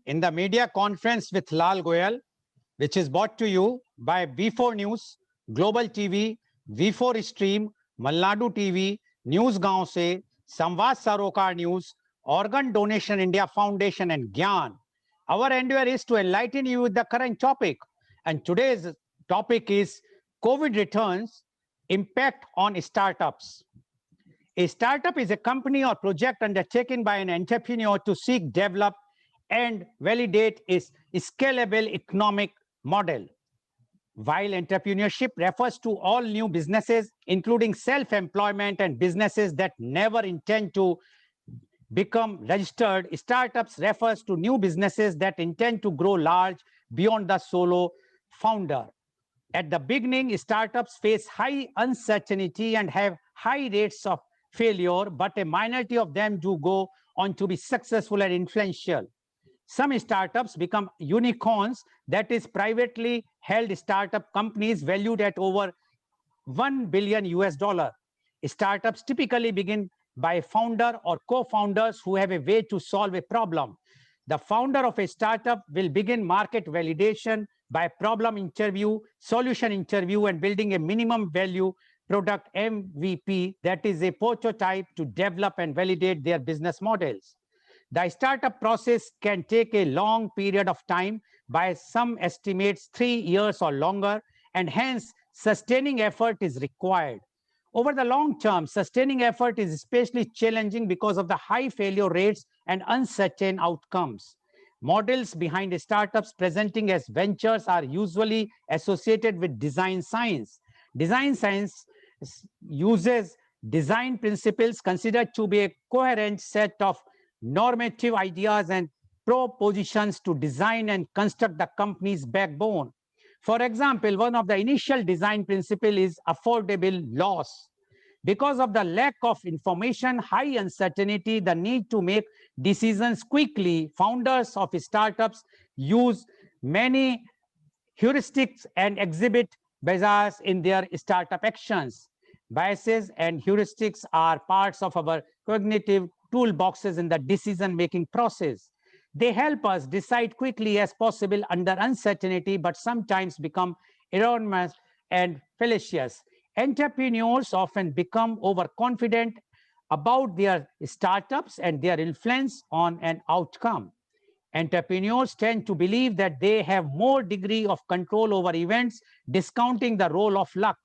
in the media conference with Lal Goel, which is brought to you by V4 News, Global TV, V4 Stream, Malnadu TV, News Gaon Se, Samvad Sarokar News, Organ Donation India Foundation, and Gyan. Our endeavor is to enlighten you with the current topic. And today's topic is COVID returns, impact on startups. A startup is a company or project undertaken by an entrepreneur to seek, develop, and validate a scalable economic model. While entrepreneurship refers to all new businesses, including self-employment and businesses that never intend to become registered, startups refers to new businesses that intend to grow large beyond the solo founder. At the beginning, startups face high uncertainty and have high rates of failure, but a minority of them do go on to be successful and influential. Some startups become unicorns, that is privately held startup companies valued at over 1 billion US dollar. Startups typically begin by a founder or co-founders who have a way to solve a problem. The founder of a startup will begin market validation by problem interview, solution interview, and building a minimum value product MVP, that is a prototype to develop and validate their business models. The startup process can take a long period of time, by some estimates 3 years or longer, and hence sustaining effort is required. Over the long term, sustaining effort is especially challenging because of the high failure rates and uncertain outcomes. Models behind startups presenting as ventures are usually associated with design science. Design science uses design principles considered to be a coherent set of normative ideas and propositions to design and construct the company's backbone. For example, one of the initial design principles is affordable loss. Because of the lack of information, high uncertainty, the need to make decisions quickly, founders of startups use many heuristics and exhibit biases in their startup actions. Biases and heuristics are parts of our cognitive toolboxes in the decision-making process. They help us decide quickly as possible under uncertainty, but sometimes become erroneous and fallacious. Entrepreneurs often become overconfident about their startups and their influence on an outcome. Entrepreneurs tend to believe that they have more degree of control over events, discounting the role of luck.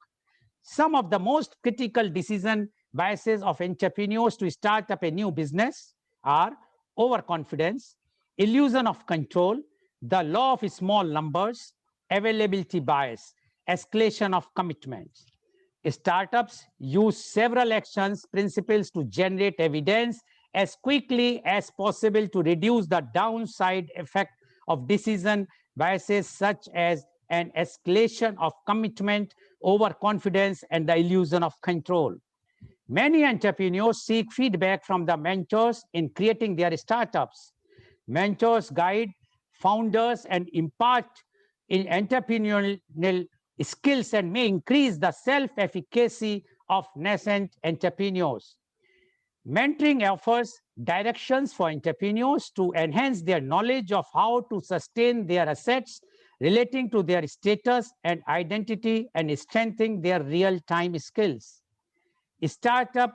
Some of the most critical decision biases of entrepreneurs to start up a new business are overconfidence, illusion of control, the law of small numbers, availability bias, escalation of commitments. Startups use several actions principles to generate evidence as quickly as possible to reduce the downside effect of decision biases such as an escalation of commitment, overconfidence, and the illusion of control. Many entrepreneurs seek feedback from the mentors in creating their startups. Mentors guide founders and impart in entrepreneurial skills and may increase the self-efficacy of nascent entrepreneurs. Mentoring offers directions for entrepreneurs to enhance their knowledge of how to sustain their assets relating to their status and identity and strengthening their real-time skills. Startup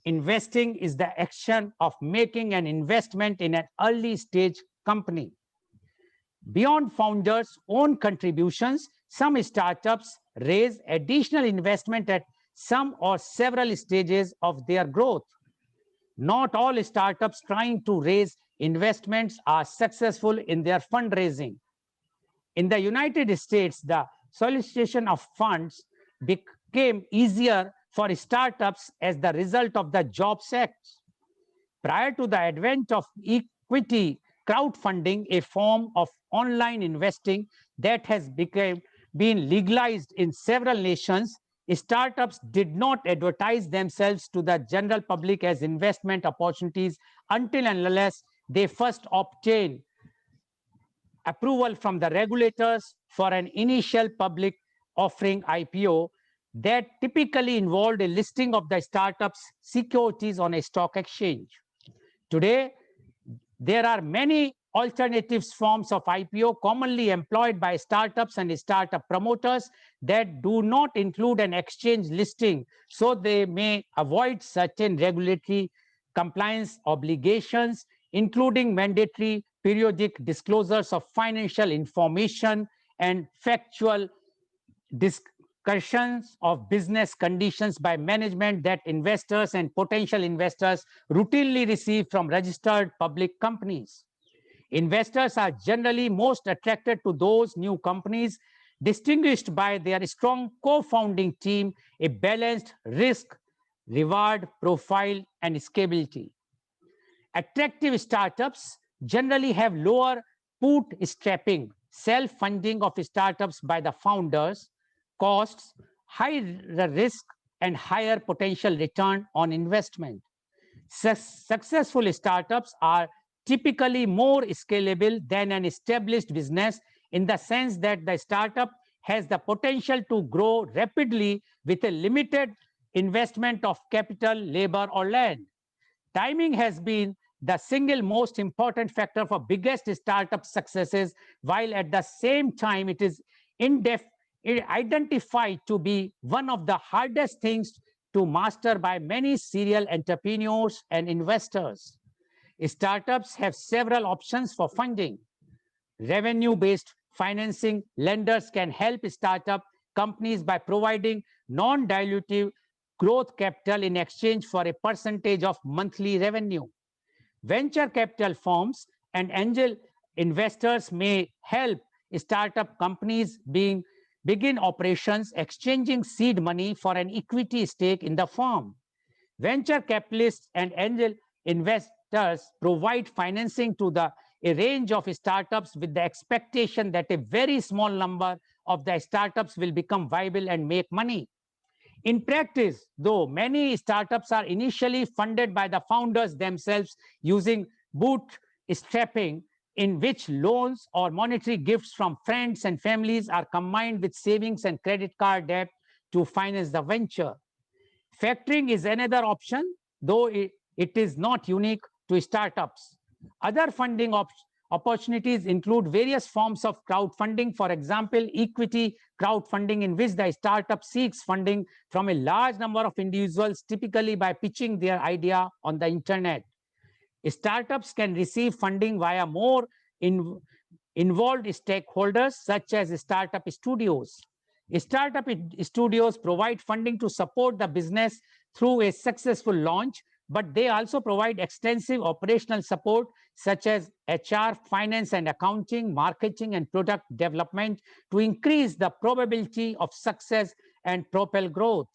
investing is the action of making an investment in an early stage company. Beyond founders' own contributions, some startups raise additional investment at some or several stages of their growth. Not all startups trying to raise investments are successful in their fundraising. In the United States, the solicitation of funds became easier for startups as the result of the Jobs Act. Prior to the advent of equity crowdfunding, a form of online investing that has been legalized in several nations, startups did not advertise themselves to the general public as investment opportunities until and unless they first obtained approval from the regulators for an initial public offering IPO that typically involved a listing of the startup's securities on a stock exchange. Today, there are many alternative forms of IPO commonly employed by startups and startup promoters that do not include an exchange listing, so they may avoid certain regulatory compliance obligations, including mandatory periodic disclosures of financial information and factual discussions of business conditions by management that investors and potential investors routinely receive from registered public companies. Investors are generally most attracted to those new companies distinguished by their strong co-founding team, a balanced risk reward profile, and scalability. Attractive startups generally have lower bootstrapping, self-funding of startups by the founders, costs, higher risk, and higher potential return on investment. Successful startups are typically more scalable than an established business in the sense that the startup has the potential to grow rapidly with a limited investment of capital, labor, or land. Timing has been the single most important factor for biggest startup successes, while at the same time it is identified to be one of the hardest things to master by many serial entrepreneurs and investors. Startups have several options for funding. Revenue-based financing lenders can help startup companies by providing non-dilutive growth capital in exchange for a percentage of monthly revenue. Venture capital firms and angel investors may help startup companies begin operations, exchanging seed money for an equity stake in the firm. Venture capitalists and angel investors provide financing to a range of startups with the expectation that a very small number of the startups will become viable and make money. In practice, though, many startups are initially funded by the founders themselves using bootstrapping, in which loans or monetary gifts from friends and families are combined with savings and credit card debt to finance the venture. Factoring is another option, though it is not unique to startups. Other funding opportunities include various forms of crowdfunding, for example, equity crowdfunding, in which the startup seeks funding from a large number of individuals, typically by pitching their idea on the internet. Startups can receive funding via more involved stakeholders, such as startup studios. Startup studios provide funding to support the business through a successful launch, but they also provide extensive operational support such as HR, finance and accounting, marketing and product development to increase the probability of success and propel growth.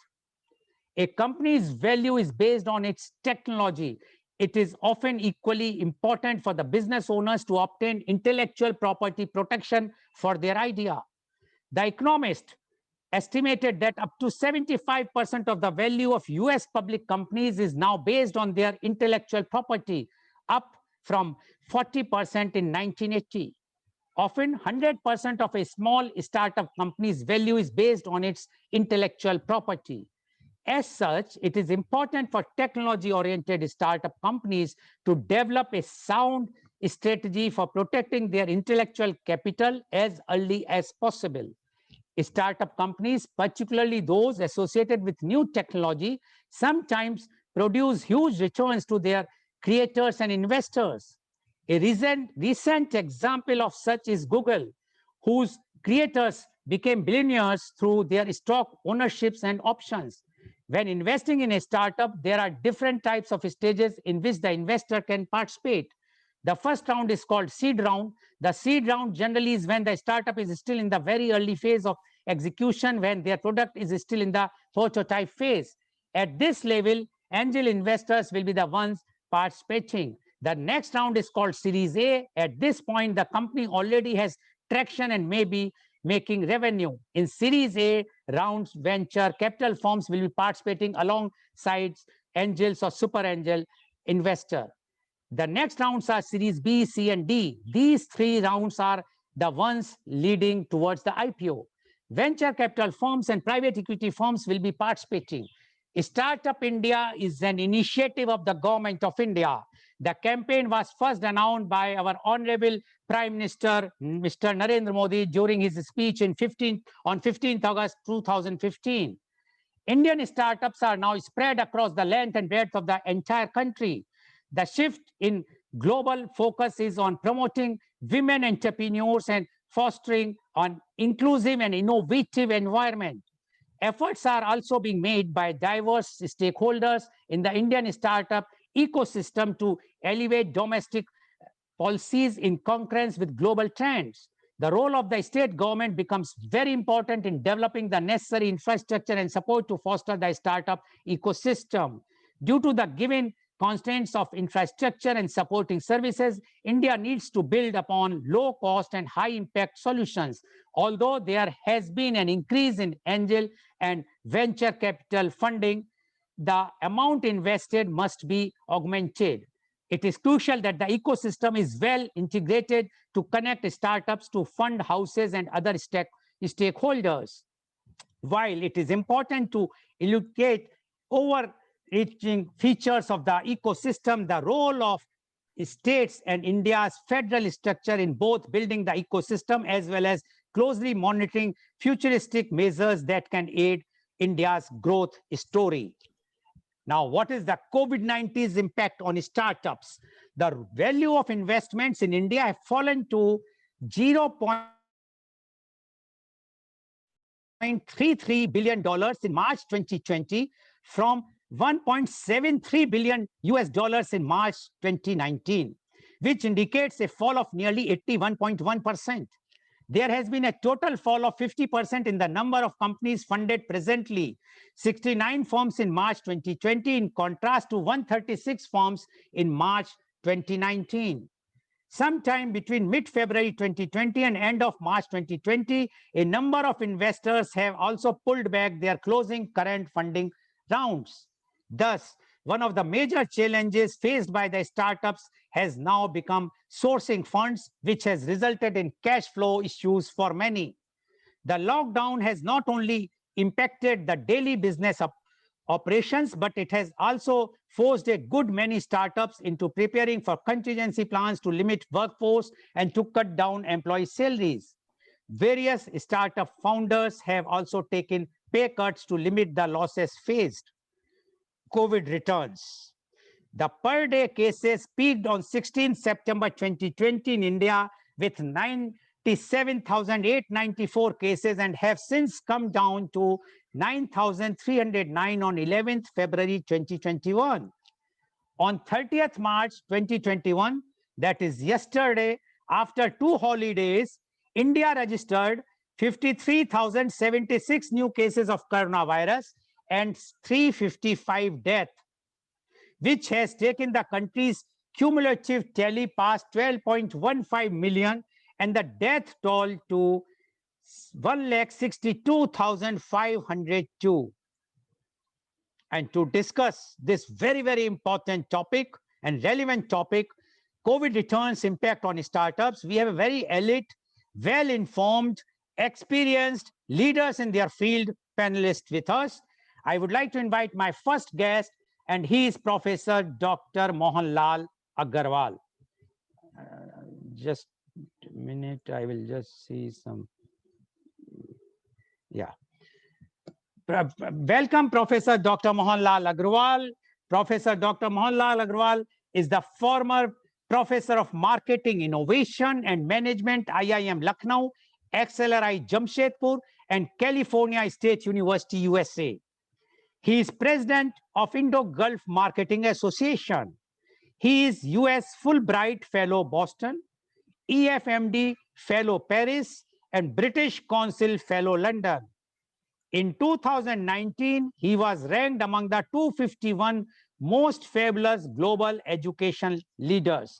A company's value is based on its technology. It is often equally important for the business owners to obtain intellectual property protection for their idea. The Economist estimated that up to 75% of the value of US public companies is now based on their intellectual property, up from 40% in 1980. Often, 100% of a small startup company's value is based on its intellectual property. As such, it is important for technology-oriented startup companies to develop a sound strategy for protecting their intellectual capital as early as possible. Startup companies, particularly those associated with new technology, sometimes produce huge returns to their creators and investors. A recent example of such is Google, whose creators became billionaires through their stock ownerships and options. When investing in a startup, there are different types of stages in which the investor can participate. The first round is called seed round. The seed round generally is when the startup is still in the very early phase of execution, when their product is still in the prototype phase. At this level, angel investors will be the ones participating. The next round is called Series A. At this point, the company already has traction and may be making revenue. In Series A rounds, venture capital firms will be participating alongside angels or super angel investor. The next rounds are Series B, C, and D. These three rounds are the ones leading towards the IPO. Venture capital firms and private equity firms will be participating. Startup India is an initiative of the government of India. The campaign was first announced by our Honorable Prime Minister, Mr. Narendra Modi, during his speech on 15th August 2015. Indian startups are now spread across the length and breadth of the entire country. The shift in global focus is on promoting women entrepreneurs and fostering an inclusive and innovative environment. Efforts are also being made by diverse stakeholders in the Indian startup ecosystem to elevate domestic policies in concurrence with global trends. The role of the state government becomes very important in developing the necessary infrastructure and support to foster the startup ecosystem. Due to the given constraints of infrastructure and supporting services, India needs to build upon low cost and high impact solutions. Although there has been an increase in angel and venture capital funding, the amount invested must be augmented. It is crucial that the ecosystem is well integrated to connect startups to fund houses and other stakeholders. While it is important to elucidate overreaching features of the ecosystem, the role of states and India's federal structure in both building the ecosystem as well as closely monitoring futuristic measures that can aid India's growth story. Now, what is the COVID-19's impact on startups? The value of investments in India have fallen to $0.33 billion in March 2020 from $1.73 billion in March 2019, which indicates a fall of nearly 81.1%. There has been a total fall of 50% in the number of companies funded presently, 69 firms in March 2020 in contrast to 136 firms in March 2019. Sometime between mid-February 2020 and end of March 2020, a number of investors have also pulled back their closing current funding rounds. Thus, one of the major challenges faced by the startups has now become sourcing funds, which has resulted in cash flow issues for many. The lockdown has not only impacted the daily business operations, but it has also forced a good many startups into preparing for contingency plans to limit workforce and to cut down employee salaries. Various startup founders have also taken pay cuts to limit the losses faced. COVID returns. The per-day cases peaked on 16 September 2020 in India with 97,894 cases and have since come down to 9,309 on 11th February 2021. On 30th March 2021, that is yesterday, after 2 holidays, India registered 53,076 new cases of coronavirus and 355 deaths, which has taken the country's cumulative tally past 12.15 million and the death toll to 1,62,502. And to discuss this very, very important topic and relevant topic, COVID returns impact on startups, we have a very elite, well-informed, experienced leaders in their field panelists with us. I would like to invite my first guest, and he is Professor Dr. Lal Agarwal. Just a minute, I will just see some. Yeah. Welcome, Professor Dr. Lal Agarwal. Professor Dr. Lal Agarwal is the former Professor of Marketing, Innovation and Management, IIM Lucknow, XLRI Jamshedpur, and California State University, USA. He is president of Indo-Gulf Marketing Association. He is US Fulbright Fellow Boston, EFMD Fellow Paris, and British Council Fellow London. In 2019, he was ranked among the 251 most fabulous global education leaders.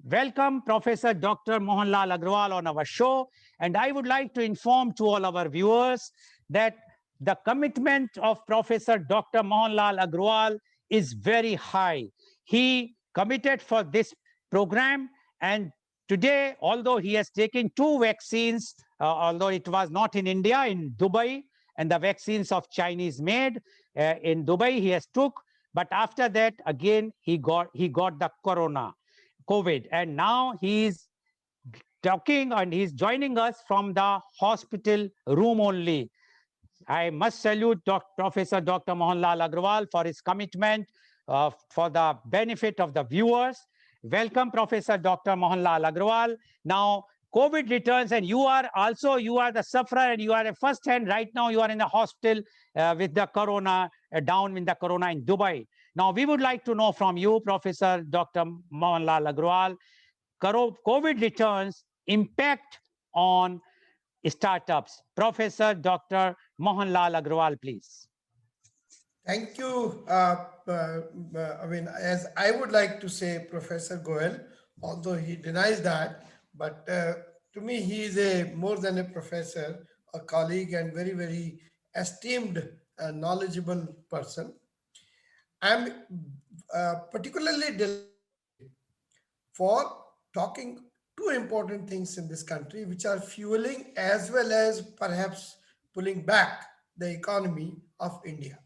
Welcome, Professor Dr. Lal Agarwal on our show. And I would like to inform to all our viewers that the commitment of Professor Dr. Lal Agarwal is very high. He committed for this program, and today, although he has taken 2 vaccines, although it was not in India, in Dubai, and the vaccines of Chinese made in Dubai, he has took But after that, again, he got the COVID, and now he's talking and he's joining us from the hospital room only. I must salute Professor Dr. Mohanlal Agrawal for his commitment for the benefit of the viewers. Welcome, Professor Dr. Mohanlal Agrawal. Now, COVID returns, and you are the sufferer, and you are a first hand right now. You are in the hospital with the corona, down in the corona in Dubai. Now, we would like to know from you, Professor Dr. Mohanlal Agrawal, COVID returns impact on startups. Professor Dr. Mohanlal Agrawal, please. Thank you. I mean, as I would like to say, Professor Goel, although he denies that, but to me, he is a more than a professor, a colleague, and very, very esteemed, knowledgeable person. I'm particularly delighted for talking two important things in this country, which are fueling as well as perhaps pulling back the economy of India.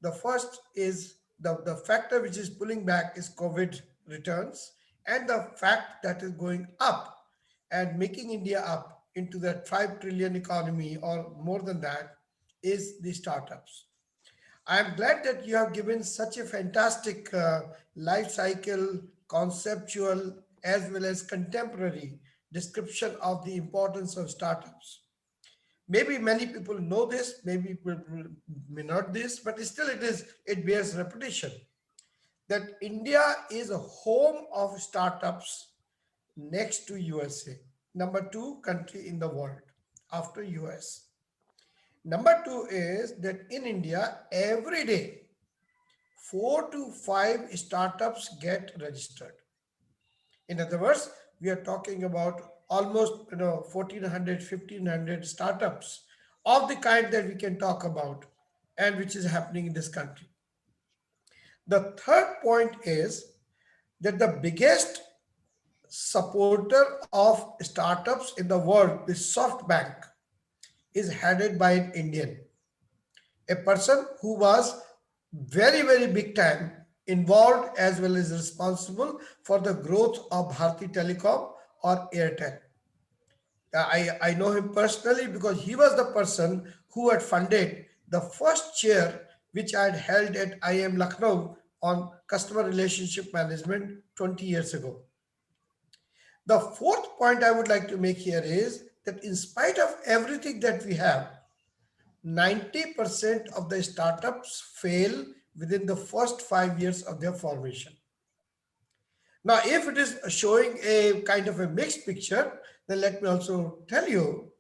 The first is the factor which is pulling back is COVID returns, and the fact that is going up and making India up into that 5 trillion economy or more than that is the startups. I'm glad that you have given such a fantastic life cycle, conceptual, as well as contemporary description of the importance of startups. Maybe many people know this, maybe people may not this, but still it bears repetition that India is a home of startups next to USA, number two country in the world after US. Number two is that in India, every day, 4 to 5 startups get registered. In other words, we are talking about almost 1400, 1500 startups of the kind that we can talk about and which is happening in this country. The third point is that the biggest supporter of startups in the world, the SoftBank, is headed by an Indian, a person who was very, very big time involved as well as responsible for the growth of Bharti Telecom or Airtel. I know him personally because he was the person who had funded the first chair which I had held at IIM Lucknow on customer relationship management 20 years ago. The fourth point I would like to make here is that in spite of everything that we have, 90% of the startups fail within the first 5 years of their formation. Now, if it is showing a kind of a mixed picture, then let me also tell you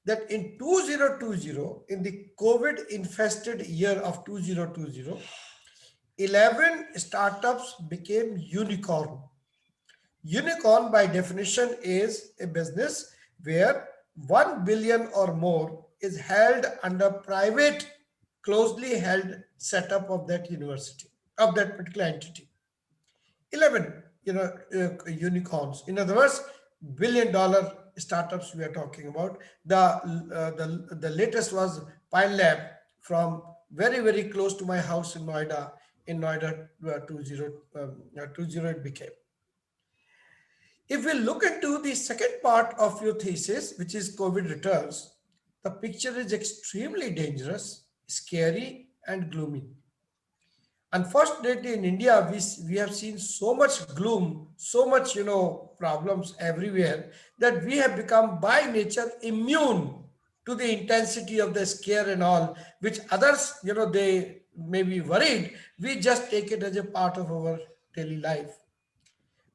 that in 2020, in the COVID infested year of 2020, 11 startups became unicorn. Unicorn by definition is a business where 1 billion or more is held under private, closely held setup of that university, of that particular entity. 11 unicorns, in other words, $1 billion startups we are talking about. The latest was Pine Lab from very, very close to my house in Noida 20 it became. If we look into the second part of your thesis, which is COVID returns, the picture is extremely dangerous, scary, and gloomy. Unfortunately, in India, we have seen so much gloom, so much, problems everywhere that we have become by nature immune to the intensity of the scare and all, which others, they may be worried. We just take it as a part of our daily life.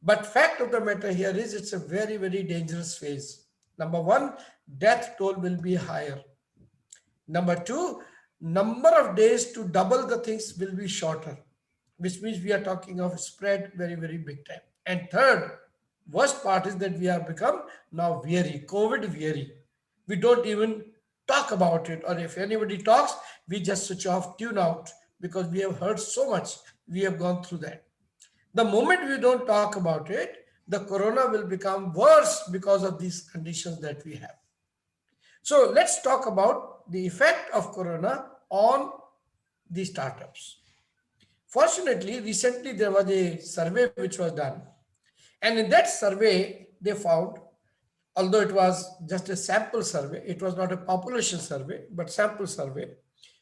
But fact of the matter here is it's a very, very dangerous phase. Number one, death toll will be higher. Number two, number of days to double the things will be shorter, which means we are talking of spread very, very big time. And third, worst part is that we have become now weary, COVID weary. We don't even talk about it, or if anybody talks, we just switch off, tune out, because we have heard so much. We have gone through that. The moment we don't talk about it, the corona will become worse because of these conditions that we have. So let's talk about the effect of corona on the startups. Fortunately, recently there was a survey which was done, and in that survey they found, although it was just a sample survey, it was not a population survey but sample survey,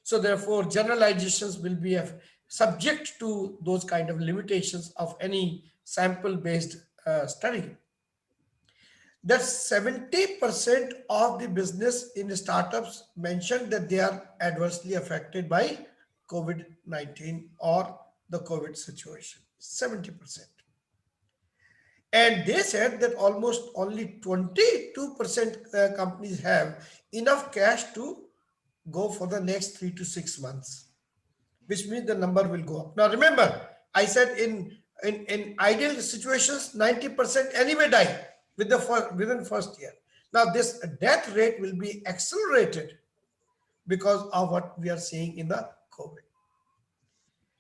so therefore generalizations will be subject to those kind of limitations of any sample based study, that 70% of the business in startups mentioned that they are adversely affected by COVID-19 or the COVID situation. 70%. And they said that almost only 22% companies have enough cash to go for the next 3 to 6 months, which means the number will go up. Now remember, I said in ideal situations, 90% anyway die within first year. Now this death rate will be accelerated because of what we are seeing in the COVID.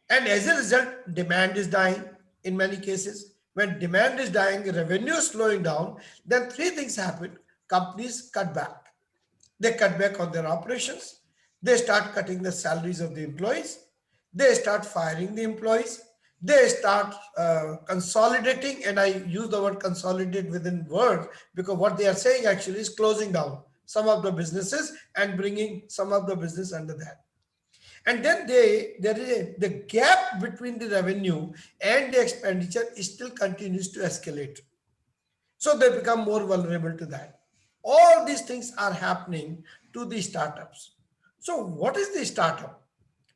And as a result, demand is dying in many cases. When demand is dying, revenue is slowing down, then three things happen. Companies cut back. They cut back on their operations. They start cutting the salaries of the employees. They start firing the employees. They start consolidating, and I use the word consolidate within words because what they are saying actually is closing down some of the businesses and bringing some of the business under that. And then the gap between the revenue and the expenditure still continues to escalate. So they become more vulnerable to that. All these things are happening to the startups. So what is the startup?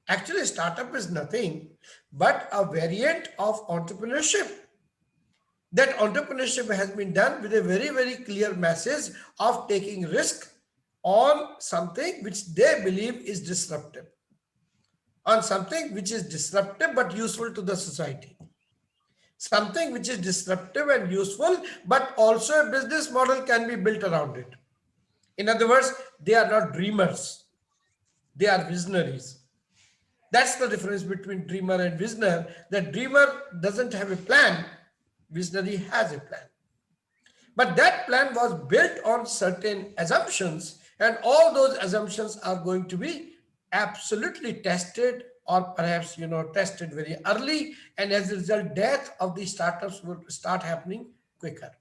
Actually, startup is nothing but a variant of entrepreneurship. That entrepreneurship has been done with a very, very clear message of taking risk on something which they believe is disruptive, on something which is disruptive but useful to the society, something which is disruptive and useful, but also a business model can be built around it. In other words, they are not dreamers, they are visionaries. That's the difference between dreamer and visionary. The dreamer doesn't have a plan, visionary has a plan. But that plan was built on certain assumptions, and all those assumptions are going to be absolutely tested, or perhaps tested very early, and as a result, death of the startups would start happening quicker.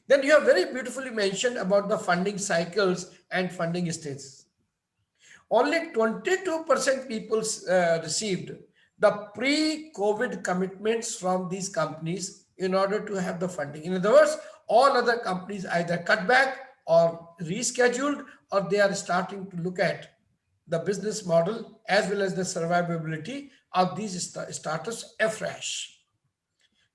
Then you have very beautifully mentioned about the funding cycles and funding stages. Only 22% people received the pre-COVID commitments from these companies in order to have the funding. In other words, all other companies either cut back or rescheduled, or they are starting to look at the business model as well as the survivability of these startups afresh.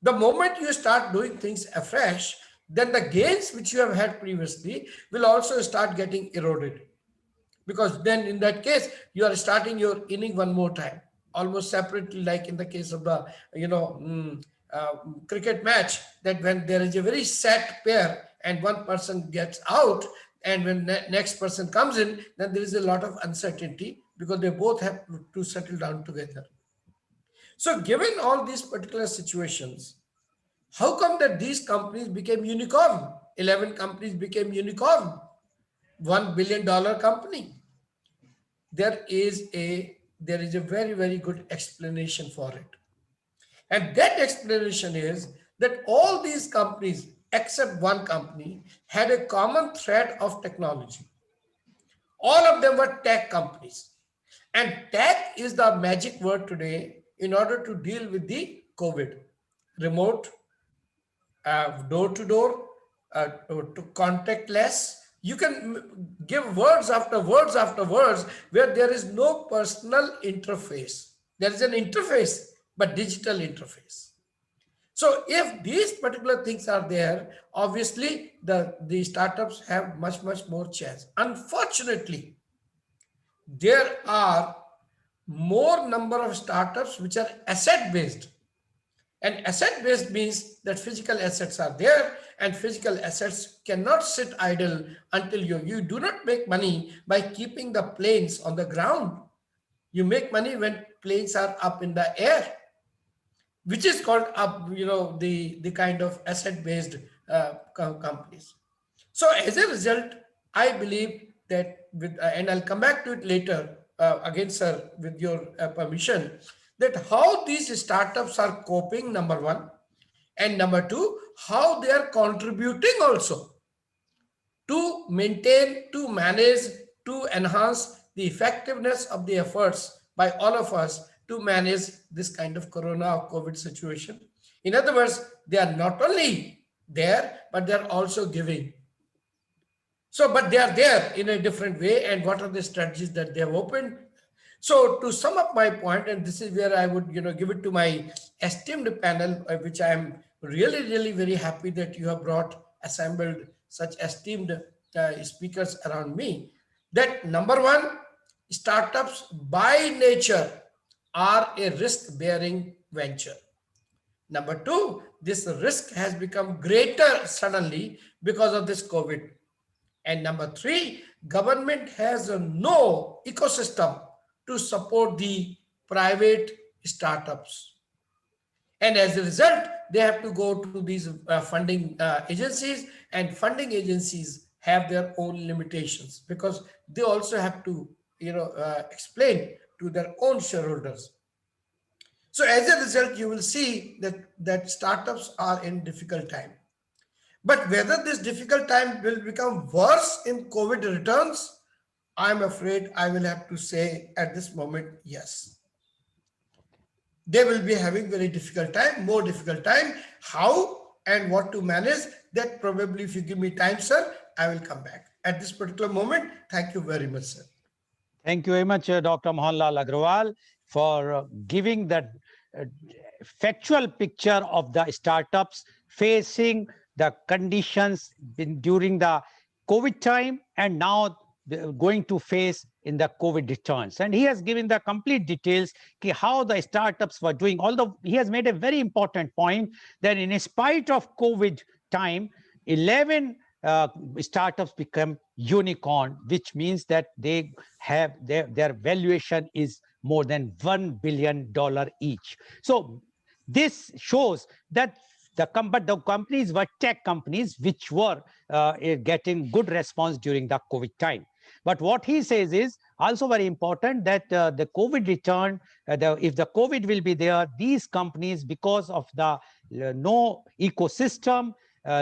The moment you start doing things afresh, then the gains which you have had previously will also start getting eroded, because then in that case you are starting your inning one more time, almost separately, like in the case of the cricket match, that when there is a very set pair and one person gets out, and when next person comes in, then there is a lot of uncertainty because they both have to settle down together. So given all these particular situations, how come that these companies became unicorn? 11 companies became unicorn, $1 billion company. There is a very, very good explanation for it, and that explanation is that all these companies except one company had a common thread of technology. All of them were tech companies, and tech is the magic word today in order to deal with the COVID. Remote, door to door, to contactless. You can give words after words after words where there is no personal interface. There is an interface, but digital interface. So if these particular things are there, obviously the startups have much, much more chance. Unfortunately, there are more number of startups which are asset based. And asset based means that physical assets are there, and physical assets cannot sit idle until you do not make money by keeping the planes on the ground. You make money when planes are up in the air, which is called up, the kind of asset based companies. So as a result, I believe that and I'll come back to it later again, sir, with your permission, that how these startups are coping, number one, and number two, how they are contributing also to maintain, to manage, to enhance the effectiveness of the efforts by all of us to manage this kind of corona or COVID situation. In other words, they are not only there, but they are also giving. So, but they are there in a different way. And what are the strategies that they have opened? So, to sum up my point, and this is where I would, give it to my esteemed panel, which I am really, really very happy that you have assembled such esteemed speakers around me. That number one, startups by nature are a risk-bearing venture. Number two, this risk has become greater suddenly because of this COVID. And number three, government has no ecosystem to support the private startups. And as a result, they have to go to these funding agencies, and funding agencies have their own limitations because they also have to, explain to their own shareholders. So as a result, you will see that startups are in difficult time. But whether this difficult time will become worse in COVID returns, I'm afraid I will have to say at this moment, yes. They will be having very difficult time, more difficult time. How and what to manage, that probably if you give me time, sir, I will come back. At this particular moment, thank you very much, sir. Thank you very much, Dr. Mohanlal Agrawal, for giving that factual picture of the startups facing the conditions during the COVID time and now going to face in the COVID returns. And he has given the complete details how the startups were doing. Although he has made a very important point that in spite of COVID time, 11 startups become unicorn, which means that they have their valuation is more than $1 billion each. So this shows that the companies were tech companies which were getting good response during the COVID time. But what he says is also very important that the COVID return, if the COVID will be there, these companies, because of the no ecosystem,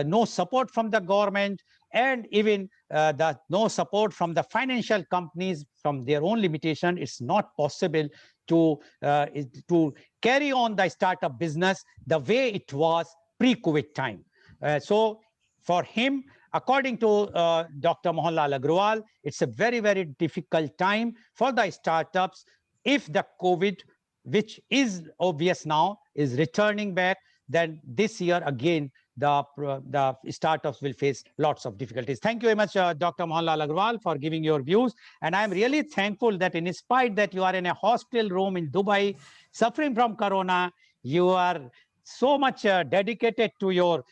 no support from the government, and even the no support from the financial companies from their own limitation, it's not possible to carry on the startup business the way it was pre-COVID time. So for him, according to Dr. Mohanlal Agrawal, it's a very, very difficult time for the startups if the COVID, which is obvious now, is returning back. Then this year again, the startups will face lots of difficulties. Thank you very much, Dr. Mohanlal Agrawal, for giving your views. And I'm really thankful that in spite that you are in a hospital room in Dubai, suffering from corona, you are so much dedicated to your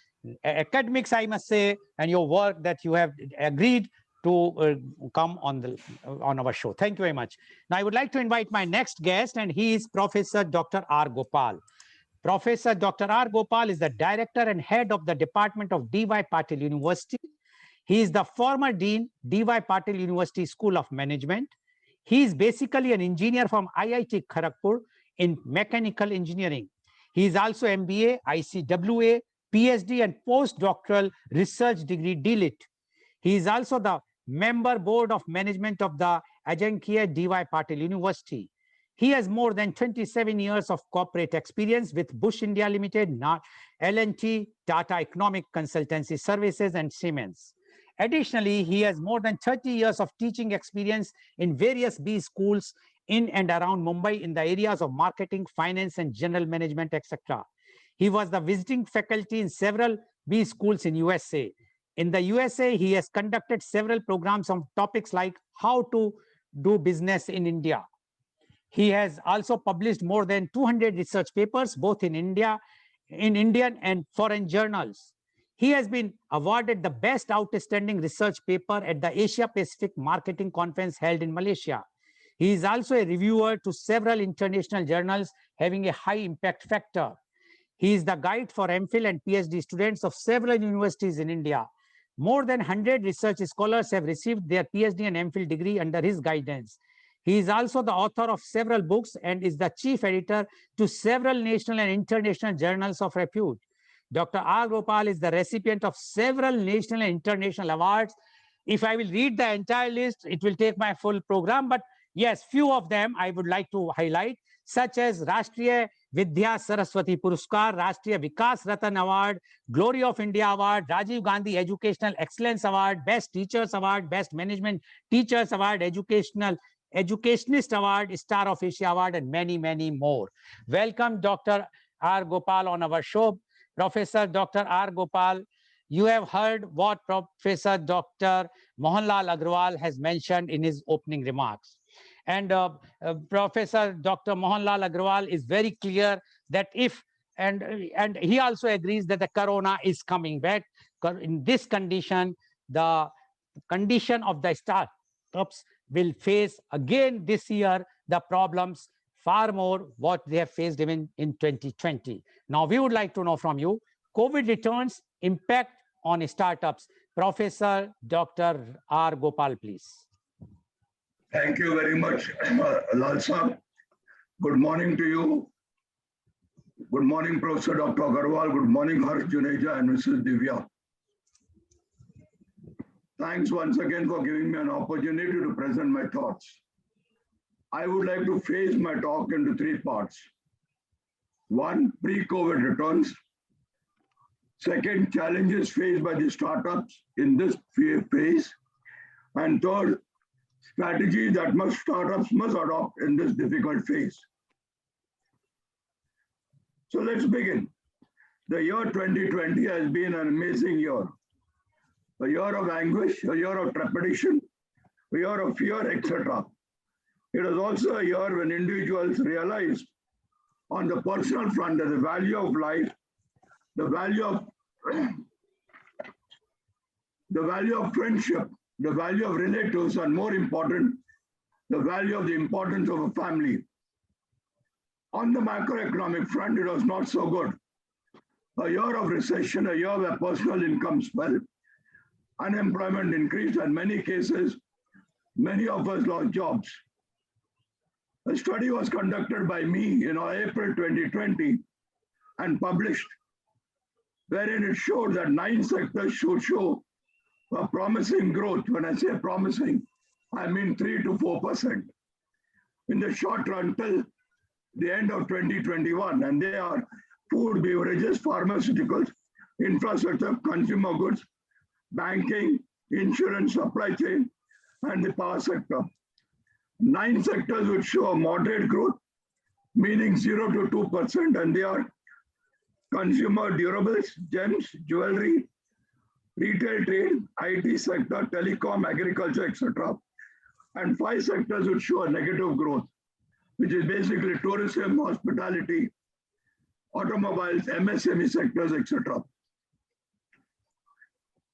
academics, I must say, and your work that you have agreed to come on our show. Thank you very much. Now, I would like to invite my next guest, and he is Professor Dr. R. Gopal. Professor Dr. R. Gopal is the director and head of the Department of D.Y. Patil University. He is the former dean, D.Y. Patil University School of Management. He is basically an engineer from IIT Kharagpur in mechanical engineering. He is also MBA, ICWA, PhD, and postdoctoral research degree DLIT. He is also the member board of management of the Ajankya D.Y. Patil University. He has more than 27 years of corporate experience with Bush India Limited, L&T, Tata Economic Consultancy Services, and Siemens. Additionally, he has more than 30 years of teaching experience in various B schools in and around Mumbai in the areas of marketing, finance, and general management, etc. He was the visiting faculty in several B schools in USA. In the USA, he has conducted several programs on topics like how to do business in India. He has also published more than 200 research papers, both in Indian and foreign journals. He has been awarded the Best Outstanding Research Paper at the Asia Pacific Marketing Conference held in Malaysia. He is also a reviewer to several international journals having a high impact factor. He is the guide for MPhil and PhD students of several universities in India. More than 100 research scholars have received their PhD and MPhil degree under his guidance. He is also the author of several books and is the chief editor to several national and international journals of repute. Dr. R. Gopal is the recipient of several national and international awards. If I will read the entire list, it will take my full program, but yes, few of them I would like to highlight, such as Rashtriya Vidya Saraswati Puruskar, Rashtriya Vikas Ratan Award, Glory of India Award, Rajiv Gandhi Educational Excellence Award, Best Teachers Award, Best Management Teachers Award, Educationist Award, Star of Asia Award, and many, many more. Welcome, Dr. R. Gopal, on our show. Professor Dr. R. Gopal, you have heard what Professor Dr. Mohanlal Agrawal has mentioned in his opening remarks. And Professor Dr. Mohanlal Agrawal is very clear that if, and he also agrees that the corona is coming back. In this condition, the condition of the startups will face again this year the problems far more what they have faced even in 2020. Now, we would like to know from you, COVID returns impact on startups. Professor Dr. R. Gopal, please. Thank you very much, Lal Sahab. Good morning to you. Good morning, Professor Dr. Agarwal. Good morning, Harsh Juneja and Mrs. Divya. Thanks once again for giving me an opportunity to present my thoughts. I would like to phase my talk into three parts. One, pre-COVID returns. Second, challenges faced by the startups in this phase. And third, strategies that startups must adopt in this difficult phase. So let's begin. The year 2020 has been an amazing year. A year of anguish, a year of trepidation, a year of fear, etc. It was also a year when individuals realized on the personal front that the value of life, the value of friendship, the value of relatives, and more important, the value of the importance of a family. On the macroeconomic front, it was not so good. A year of recession, a year where personal incomes fell, unemployment increased, and in many cases, many of us lost jobs. A study was conducted by me in April 2020 and published, wherein it showed that 9 sectors should show a promising growth. When I say promising, I mean 3 to 4% in the short run till the end of 2021. And they are food, beverages, pharmaceuticals, infrastructure, consumer goods, banking, insurance, supply chain, and the power sector. 9 sectors would show a moderate growth, meaning 0 to 2%, and they are consumer durables, gems, jewelry, retail trade, IT sector, telecom, agriculture, etc. And 5 sectors would show a negative growth, which is basically tourism, hospitality, automobiles, MSME sectors, etc.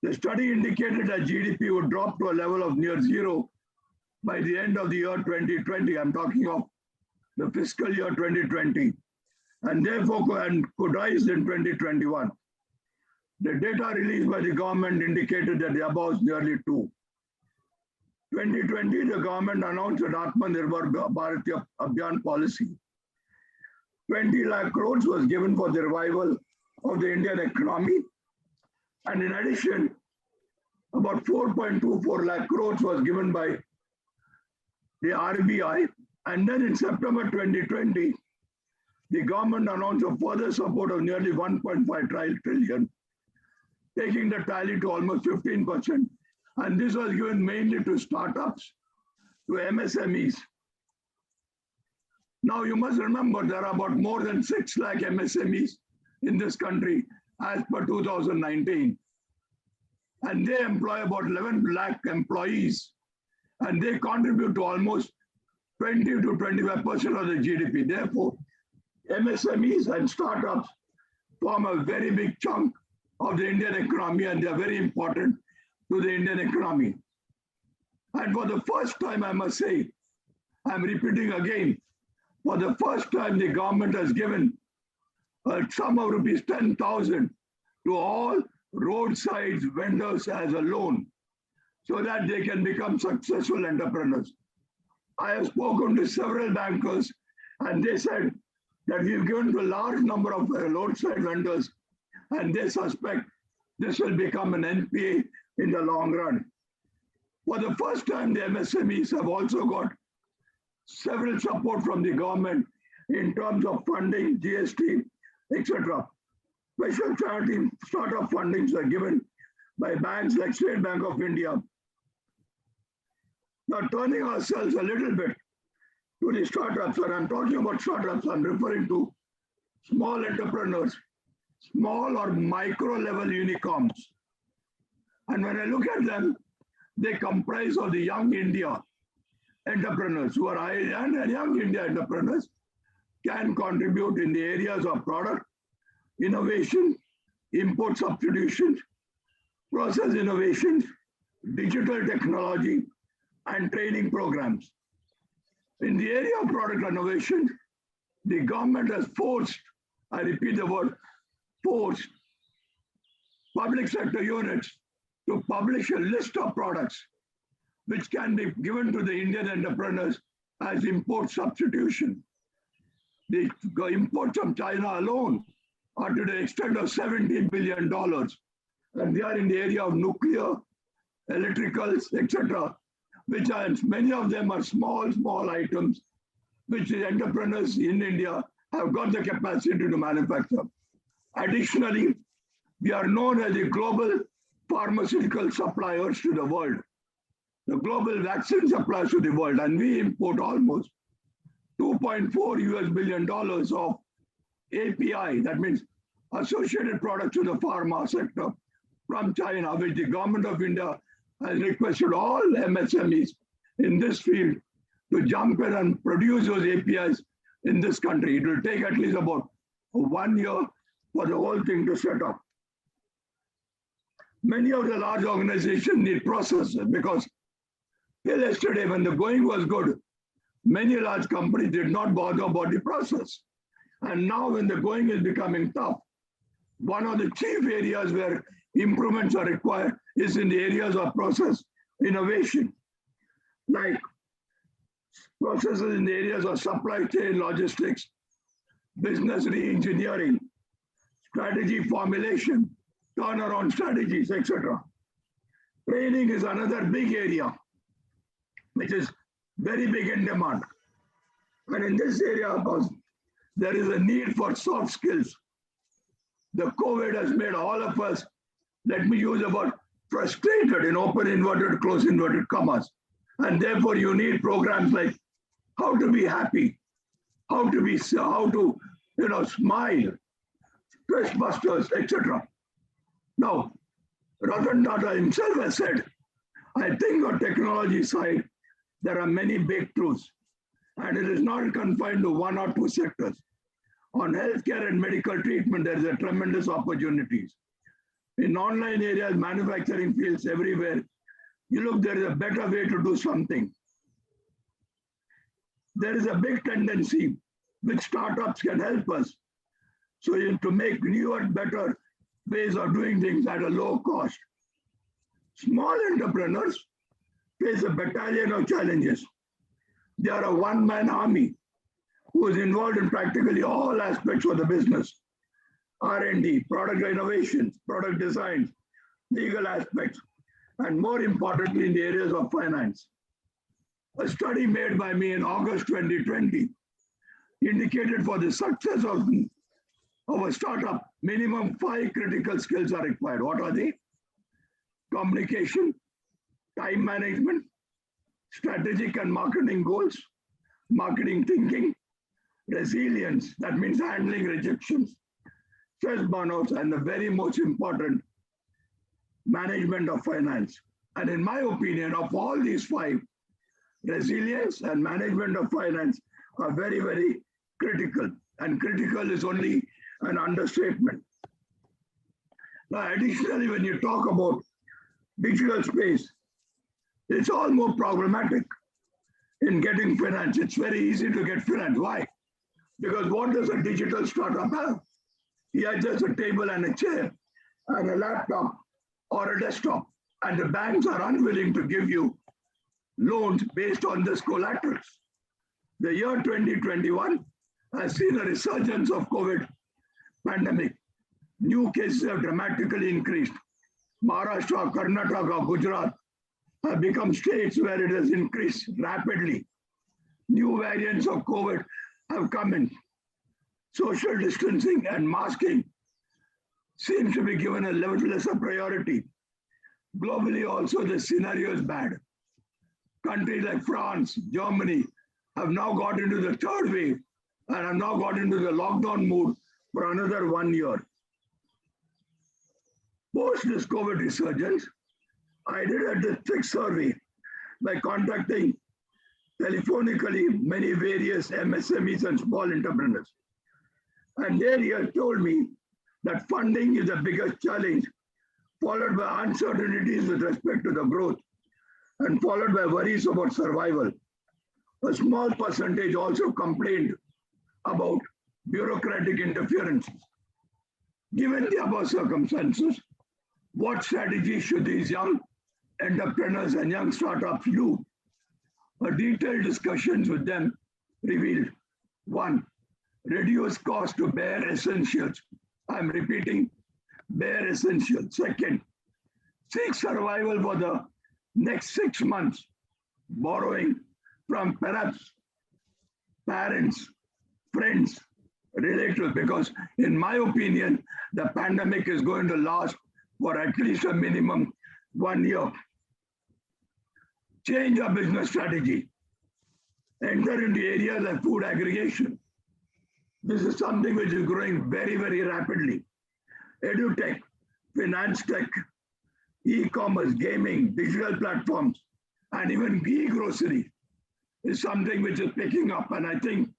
The study indicated that GDP would drop to a level of near zero by the end of the year 2020. I'm talking of the fiscal year 2020, and therefore could rise in 2021. The data released by the government indicated that the above is nearly 2. 2020, the government announced an Atmanirbhar Bharat Abhiyan policy. 20 lakh crores was given for the revival of the Indian economy. And in addition, about 4.24 lakh crores was given by the RBI. And then in September 2020, the government announced a further support of nearly 1.5 trillion, taking the tally to almost 15%. And this was given mainly to startups, to MSMEs. Now you must remember there are about more than 6 lakh MSMEs in this country as per 2019. And they employ about 11 lakh employees, and they contribute to almost 20 to 25% of the GDP. Therefore, MSMEs and startups form a very big chunk of the Indian economy, and they are very important to the Indian economy. And for the first time, I must say, I'm repeating again, for the first time, the government has given a sum of rupees 10,000 to all roadside vendors as a loan so that they can become successful entrepreneurs. I have spoken to several bankers, and they said that we've given to a large number of roadside vendors, and they suspect this will become an NPA in the long run. For the first time, the MSMEs have also got several support from the government in terms of funding, GST, etc. Special charity startup fundings are given by banks like State Bank of India. Now, turning ourselves a little bit to the startups, and I'm talking about startups, I'm referring to small entrepreneurs, small or micro level unicorns. And when I look at them, they comprise of the young India entrepreneurs who are and young India entrepreneurs can contribute in the areas of product innovation, import substitution, process innovation, digital technology, and training programs. In the area of product innovation, the government has forced, I repeat the word, forced public sector units to publish a list of products which can be given to the Indian entrepreneurs as import substitution. The imports from China alone are to the extent of $17 billion, and they are in the area of nuclear, electricals, etc., which are, many of them are small items, which the entrepreneurs in India have got the capacity to manufacture. Additionally, we are known as the global pharmaceutical suppliers to the world, the global vaccine suppliers to the world, and we import almost $2.4 billion of API, that means associated products to the pharma sector from China, which the government of India has requested all MSMEs in this field to jump in and produce those APIs in this country. It will take at least about 1 year for the whole thing to set up. Many of the large organizations need processes because till yesterday, when the going was good, many large companies did not bother about the process. And now when the going is becoming tough, one of the chief areas where improvements are required is in the areas of process innovation, like processes in the areas of supply chain logistics, business re-engineering, strategy formulation, turnaround strategies, etc. Training is another big area, which is very big in demand. And in this area, of course, there is a need for soft skills. The COVID has made all of us, let me use the word frustrated in open inverted, close inverted commas. And therefore you need programs like how to be happy, how to smile, stress busters, etc. Now, Ratan Tata himself has said, I think on technology side, there are many breakthroughs, and it is not confined to one or two sectors. On healthcare and medical treatment, there is a tremendous opportunities. In online areas, manufacturing fields everywhere, you look, there is a better way to do something. There is a big tendency which startups can help us. So to make newer, better ways of doing things at a low cost. Small entrepreneurs face a battalion of challenges. They are a one-man army who is involved in practically all aspects of the business. R&D, product innovations, product design, legal aspects, and more importantly, in the areas of finance. A study made by me in August 2020 indicated for the success of a startup, minimum 5 critical skills are required. What are they? Communication, time management, strategic and marketing goals, marketing thinking, resilience, that means handling rejections, stress burnouts, and the very most important, management of finance. And in my opinion, of all these 5, resilience and management of finance are very, very critical. And critical is only an understatement. Now, additionally, when you talk about digital space, it's all more problematic in getting finance. It's very easy to get finance. Why? Because what does a digital startup have? He has just a table and a chair and a laptop or a desktop. And the banks are unwilling to give you loans based on this collaterals. The year 2021 has seen a resurgence of COVID pandemic. New cases have dramatically increased. Maharashtra, Karnataka, Gujarat have become states where it has increased rapidly. New variants of COVID have come in. Social distancing and masking seems to be given a level lesser priority. Globally also the scenario is bad. Countries like France, Germany have now got into the third wave and have now got into the lockdown mood for another 1 year. Post this COVID resurgence, I did a district survey by contacting telephonically many various MSMEs and small entrepreneurs. And there he has told me that funding is the biggest challenge, followed by uncertainties with respect to the growth, and followed by worries about survival. A small percentage also complained about bureaucratic interference. Given the above circumstances, what strategy should these young entrepreneurs and young startups do? A detailed discussions with them revealed: 1. Reduce cost to bare essentials. I'm repeating, bare essentials. 2nd, seek survival for the next 6 months, borrowing from perhaps parents, friends, relatives, because in my opinion, the pandemic is going to last for at least a minimum 1 year. Change our business strategy. Enter into areas like food aggregation. This is something which is growing very, very rapidly. EduTech, finance tech, e-commerce, gaming, digital platforms, and even e-grocery is something which is picking up. And I think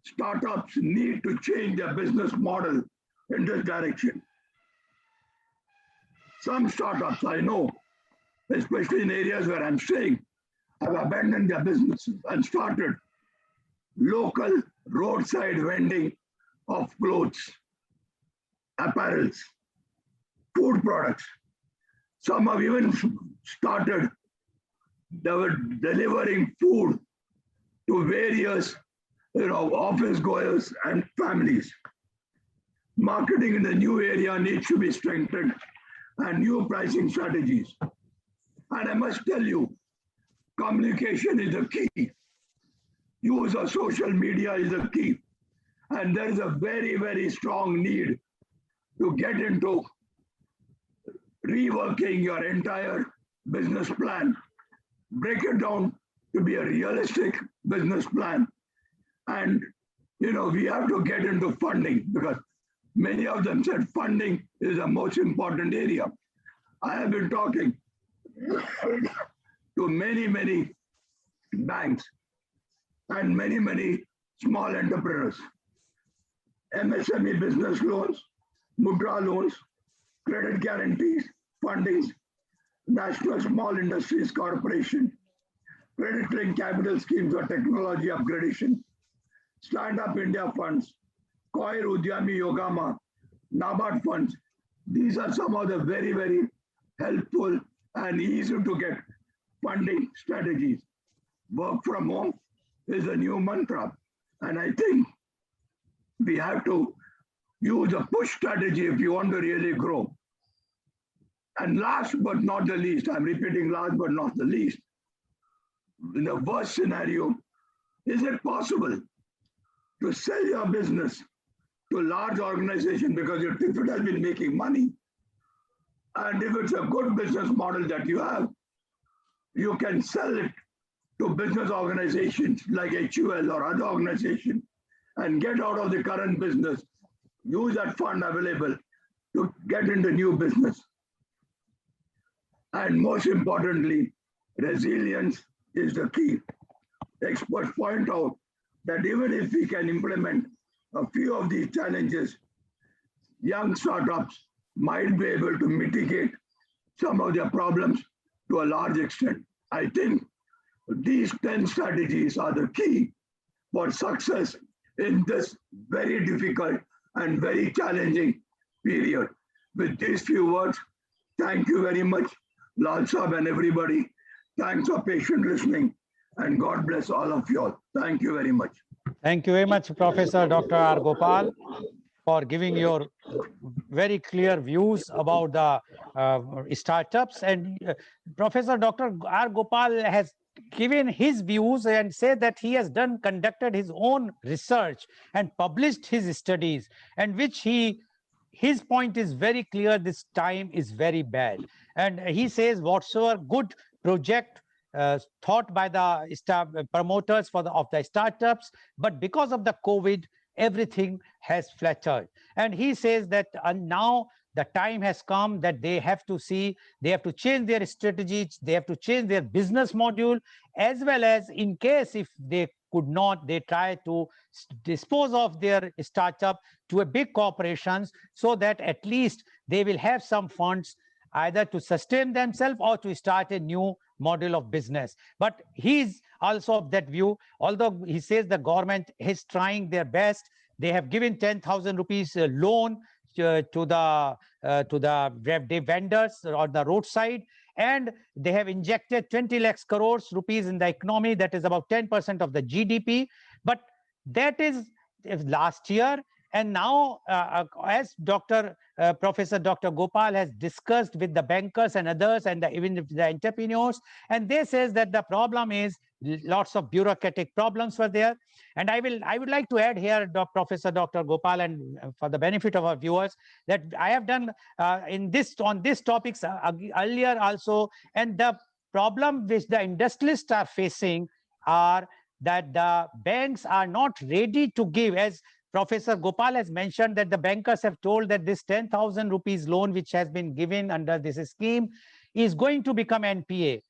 startups need to change their business model in this direction. Some startups I know, especially in areas where I'm staying, have abandoned their businesses and started local roadside vending of clothes, apparels, food products. Some have even started delivering food to various office goers and families. Marketing in the new area needs to be strengthened and new pricing strategies. And I must tell you, communication is the key. Use of social media is the key. And there is a very, very strong need to get into reworking your entire business plan. Break it down to be a realistic business plan. And, we have to get into funding because many of them said funding is the most important area. I have been talking to many, many banks and many, many small entrepreneurs. MSME business loans, Mudra loans, credit guarantees, fundings, National Small Industries Corporation, credit linked capital schemes or technology upgradation, Stand Up India funds, Koir Udyami Yogama, NABARD funds. These are some of the very, very helpful and easy to get funding strategies. Work from home is a new mantra. And I think we have to use a push strategy if you want to really grow. And last but not the least, I'm repeating last but not the least, in the worst scenario, is it possible to sell your business to a large organization because if it has been making money, and if it's a good business model that you have, you can sell it to business organizations like HUL or other organizations and get out of the current business, use that fund available to get into new business. And most importantly, resilience is the key. Experts point out that even if we can implement a few of these challenges, young startups might be able to mitigate some of their problems to a large extent. I think these 10 strategies are the key for success in this very difficult and very challenging period. With these few words, thank you very much, Lal Saab and everybody. Thanks for patient listening, and God bless all of you all. Thank you very much. Thank you very much, Professor Dr. R. Gopal, for giving your very clear views about the startups. And Professor Dr. R. Gopal has given his views and said that he has conducted his own research and published his studies, and which his point is very clear. This time is very bad, and he says whatsoever good project thought by the promoters of the startups, but because of the COVID, everything has flattered. And he says that now the time has come that they have to change their strategies, they have to change their business module, as well as, in case if they could not, they try to dispose of their startup to a big corporations, so that at least they will have some funds either to sustain themselves or to start a new model of business. But he's also of that view, although he says the government is trying their best. They have given 10,000 rupees loan to the vendors on the roadside, and they have injected 20 lakhs crores rupees in the economy, that is about 10% of the GDP. But that is last year. And now, as Professor Dr. Gopal has discussed with the bankers and others, and even the entrepreneurs, and they says that the problem is lots of bureaucratic problems were there. And I would like to add here, Professor Dr. Gopal, and for the benefit of our viewers, that I have done on this topics earlier also, and the problem which the industrialists are facing are that the banks are not ready to give, as Professor Gopal has mentioned, that the bankers have told that this 10,000 rupees loan which has been given under this scheme is going to become NPA.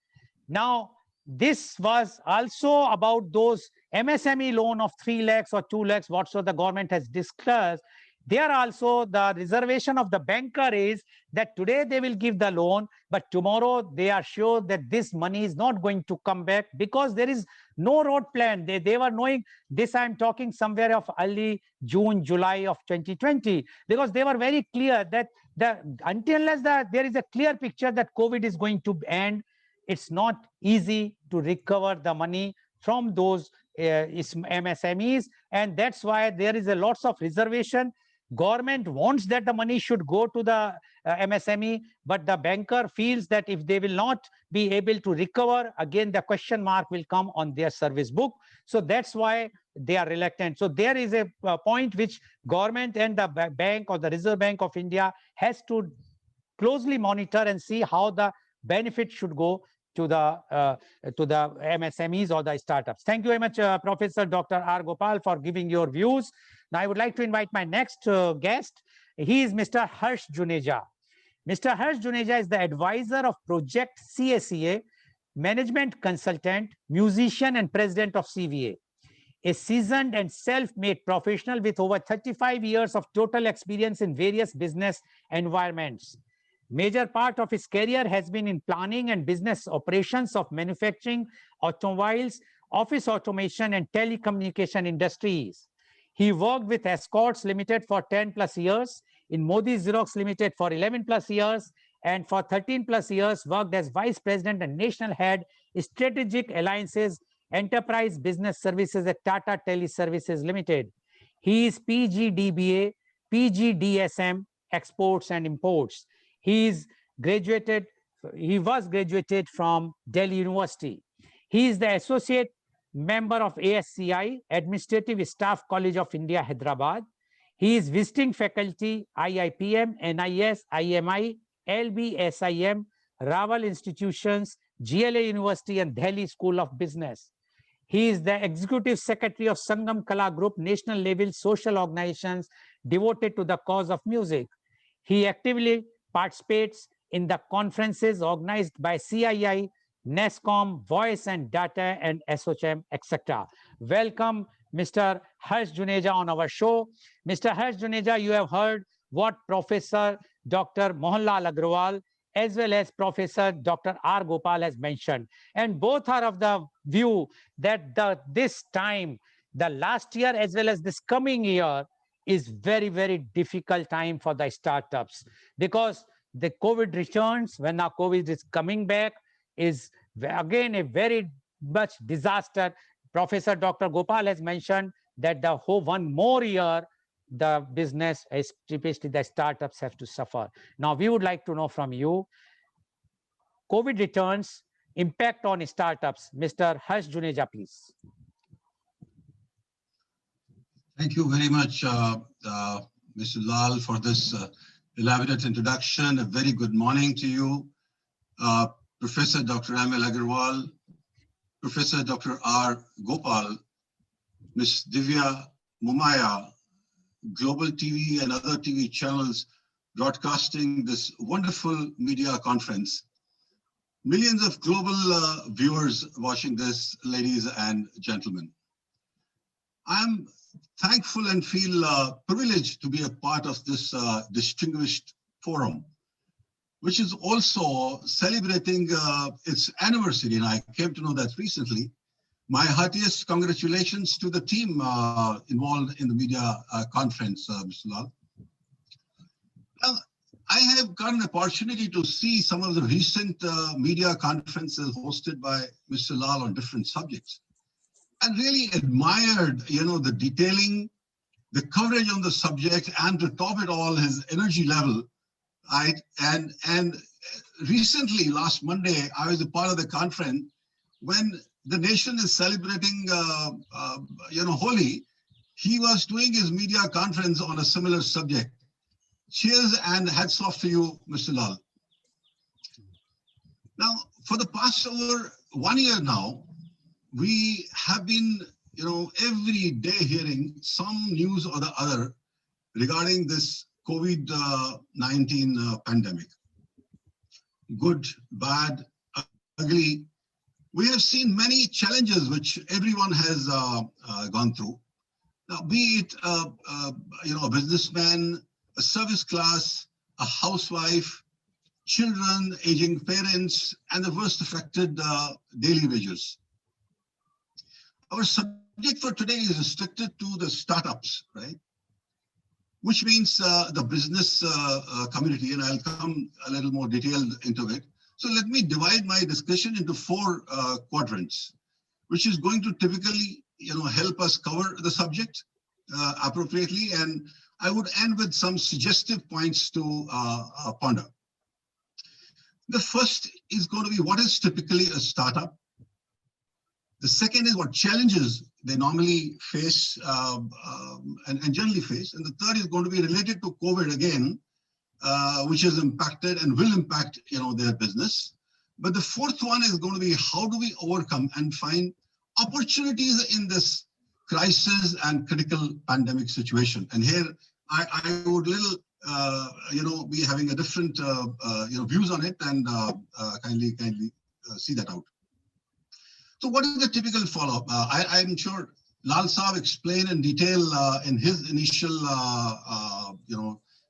Now, this was also about those MSME loan of 3 lakhs or 2 lakhs, whatsoever the government has discussed. There also the reservation of the banker is that today they will give the loan, but tomorrow they are sure that this money is not going to come back, because there is no road plan. They were knowing this. I'm talking somewhere of early June, July of 2020, because they were very clear that unless there is a clear picture that COVID is going to end, it's not easy to recover the money from those MSMEs. And that's why there is a lots of reservation. Government wants that the money should go to the MSME, but the banker feels that if they will not be able to recover, again the question mark will come on their service book. So that's why they are reluctant. So there is a point which government and the bank, or the Reserve Bank of India, has to closely monitor and see how the benefit should go to the MSMEs or the startups. Thank you very much, Professor Dr. R. Gopal, for giving your views. Now, I would like to invite my next guest. He is Mr. Harsh Juneja. Mr. Harsh Juneja is the advisor of Project CACA, management consultant, musician, and president of CVA. A seasoned and self-made professional with over 35 years of total experience in various business environments. Major part of his career has been in planning and business operations of manufacturing, automobiles, office automation, and telecommunication industries. He worked with Escorts Limited for 10 plus years, in Modi Xerox Limited for 11 plus years, and for 13 plus years worked as Vice President and National Head, Strategic Alliances, Enterprise Business Services at Tata Teleservices Limited. He is PGDBA, PGDSM, Exports and Imports. He was graduated from Delhi University. He is the associate member of ASCI, Administrative Staff College of India, Hyderabad. He is visiting faculty, IIPM, NIS, IMI, LBSIM, Raval Institutions, GLA University, and Delhi School of Business. He is the executive secretary of Sangam Kala Group, national level social organizations devoted to the cause of music. He actively participates in the conferences organized by CII, NESCOM, Voice and Data, and SOCHM, etc. Welcome, Mr. Harsh Juneja, on our show. Mr. Harsh Juneja, you have heard what Professor Dr. Mohanlal Agrawal as well as Professor Dr. R. Gopal has mentioned. And both are of the view that this time, the last year as well as this coming year, is very, very difficult time for the startups, because the COVID returns, when now COVID is coming back, is Again, a very much disaster. Professor Dr. Gopal has mentioned that the whole one more year, the business, especially the startups, have to suffer. Now, we would like to know from you, COVID returns, impact on startups. Mr. Harsh Juneja, please. Thank you very much, Mr. Lal, for this elaborate introduction. A very good morning to you, Professor Dr. Amel Agarwal, Professor Dr. R. Gopal, Ms. Divya Mumaya, Global TV and other TV channels broadcasting this wonderful media conference. Millions of global viewers watching this, ladies and gentlemen. I'm thankful and feel privileged to be a part of this distinguished forum, which is also celebrating its anniversary, and I came to know that recently. My heartiest congratulations to the team involved in the media conference, Mr. Lal. Now, I have got an opportunity to see some of the recent media conferences hosted by Mr. Lal on different subjects, and really admired, the detailing, the coverage on the subject, and to top it all, his energy level. Right? And recently, last Monday, I was a part of the conference when the nation is celebrating, Holi. He was doing his media conference on a similar subject. Cheers and hats off to you, Mr. Lal. Now, for the past over 1 year now, we have been, every day hearing some news or the other regarding this COVID-19 pandemic. Good, bad, ugly. We have seen many challenges which everyone has gone through. Now, be it a businessman, a service class, a housewife, children, aging parents, and the worst affected daily wages. Our subject for today is restricted to the startups, right? Which means the business community, and I'll come a little more detailed into it. So let me divide my discussion into 4 quadrants, which is going to typically, help us cover the subject appropriately. And I would end with some suggestive points to ponder. The first is going to be what is typically a startup. The second is what challenges they normally face and generally face. And the third is going to be related to COVID again, which has impacted and will impact, their business. But the fourth one is going to be how do we overcome and find opportunities in this crisis and critical pandemic situation. And here I would little, be having a different, views on it, and kindly see that out. So what is the typical follow-up? I'm sure Lal Saab explained in detail in his initial,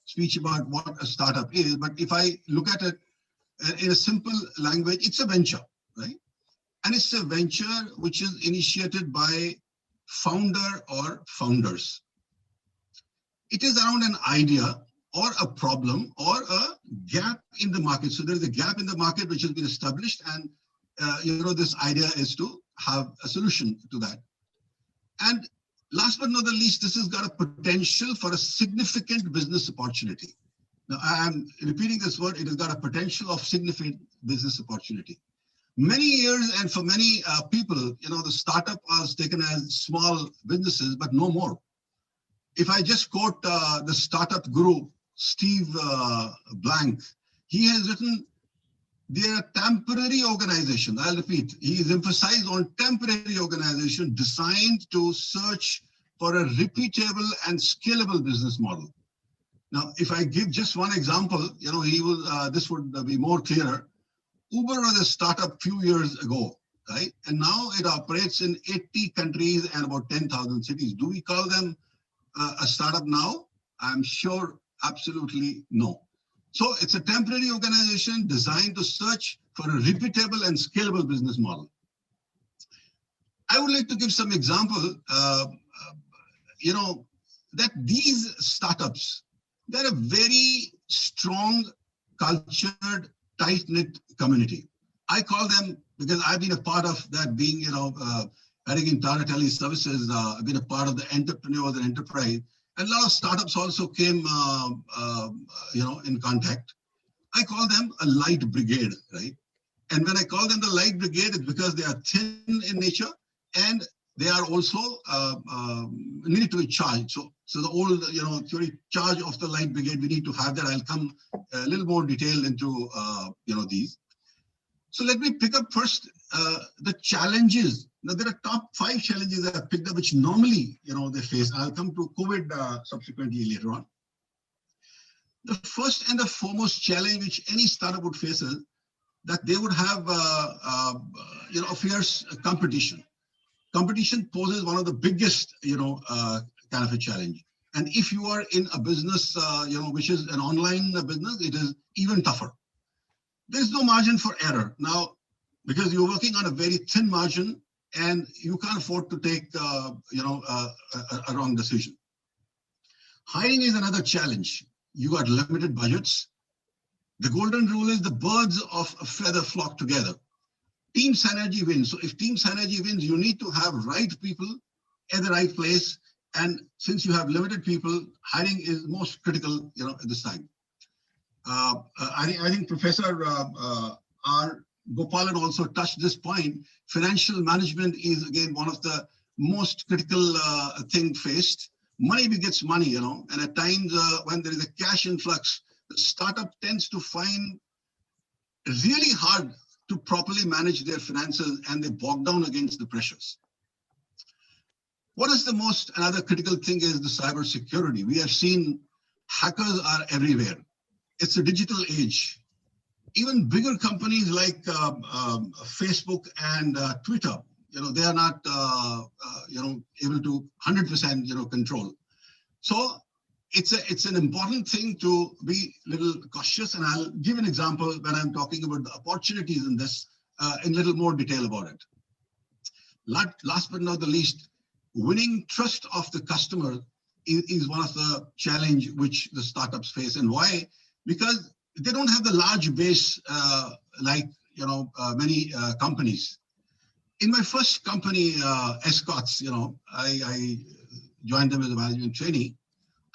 speech about what a startup is. But if I look at it in a simple language, it's a venture, right? And it's a venture which is initiated by founder or founders. It is around an idea or a problem or a gap in the market. So there's a gap in the market which has been established, and this idea is to have a solution to that. And last but not the least, this has got a potential for a significant business opportunity. Now, I am repeating this word, it has got a potential of significant business opportunity. Many years, and for many people, the startup was taken as small businesses, but no more. If I just quote the startup guru, Steve Blank, he has written, they're a temporary organization. I'll repeat, he is emphasized on temporary organization designed to search for a repeatable and scalable business model. Now, if I give just one example, he will, this would be more clearer. Uber was a startup few years ago, right? And now it operates in 80 countries and about 10,000 cities. Do we call them a startup now? I'm sure absolutely no. So it's a temporary organization designed to search for a repeatable and scalable business model. I would like to give some example, that these startups, they're a very strong, cultured, tight-knit community. I call them because I've been a part of that, being, heading in Tata Tele Services. I've been a part of the entrepreneurs and enterprise. And a lot of startups also came, in contact. I call them a light brigade, right? And when I call them the light brigade, it's because they are thin in nature and they are also needed to be charged. So the old, theory charge of the light brigade, we need to have that. I'll come a little more detail into, these. So let me pick up first the challenges. Now there are top 5 challenges I have picked up, which normally, they face. I'll come to COVID subsequently later on. The first and the foremost challenge which any startup would face is that they would have, a fierce competition. Competition poses one of the biggest, kind of a challenge. And if you are in a business, which is an online business, it is even tougher. There is no margin for error. Now, because you're working on a very thin margin and you can't afford to take, a wrong decision. Hiring is another challenge. You got limited budgets. The golden rule is the birds of a feather flock together. Team synergy wins. So if team synergy wins, you need to have right people at the right place. And since you have limited people, hiring is most critical, at this time. I think Professor R. Gopalan also touched this point. Financial management is again one of the most critical thing faced. Money begets money, and at times when there is a cash influx, the startup tends to find really hard to properly manage their finances and they bog down against the pressures. What is another critical thing is the cyber security. We have seen hackers are everywhere. It's a digital age. Even bigger companies like Facebook and Twitter, they are not, able to 100%, control. So it's an important thing to be a little cautious. And I'll give an example when I'm talking about the opportunities in this in little more detail about it. Last but not the least, winning trust of the customer is one of the challenge which the startups face. And why? Because they don't have the large base like many companies. In my first company, Escorts, I joined them as a management trainee.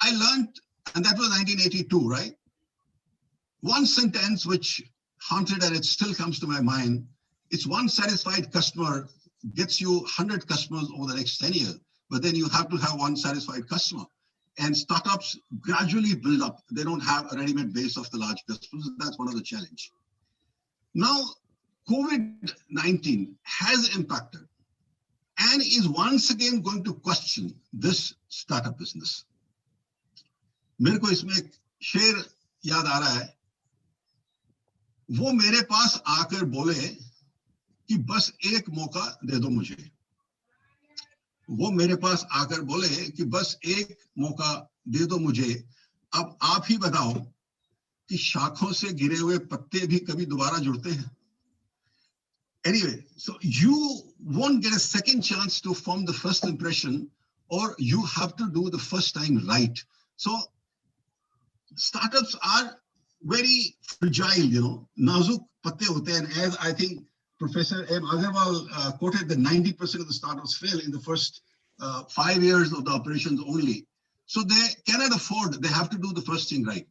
I learned, and that was 1982, right? One sentence which haunted and it still comes to my mind. It's one satisfied customer gets you 100 customers over the next 10 years, but then you have to have one satisfied customer. And startups gradually build up. They don't have a ready-made base of the large customers. That's one of the challenge. Now, COVID-19 has impacted and is once again going to question this startup business. मेरे को इसमें एक शेर याद आ रहा है. वो मेरे पास आकर बोले कि बस एक मौका दे दो मुझे. वो मेरे पास आकर बोले कि बस एक मौका दे दो मुझे. अब आप ही बताओ कि शाखों से गिरे हुए पत्ते भी कभी दोबारा जुड़ते हैं. Anyway, so you won't get a second chance to form the first impression, or you have to do the first time right. So startups are very fragile, nazuk patte hote hain. And as I think Professor M. Agarwal quoted, that 90% of the startups fail in the first 5 years of the operations only. So they cannot afford, they have to do the first thing right.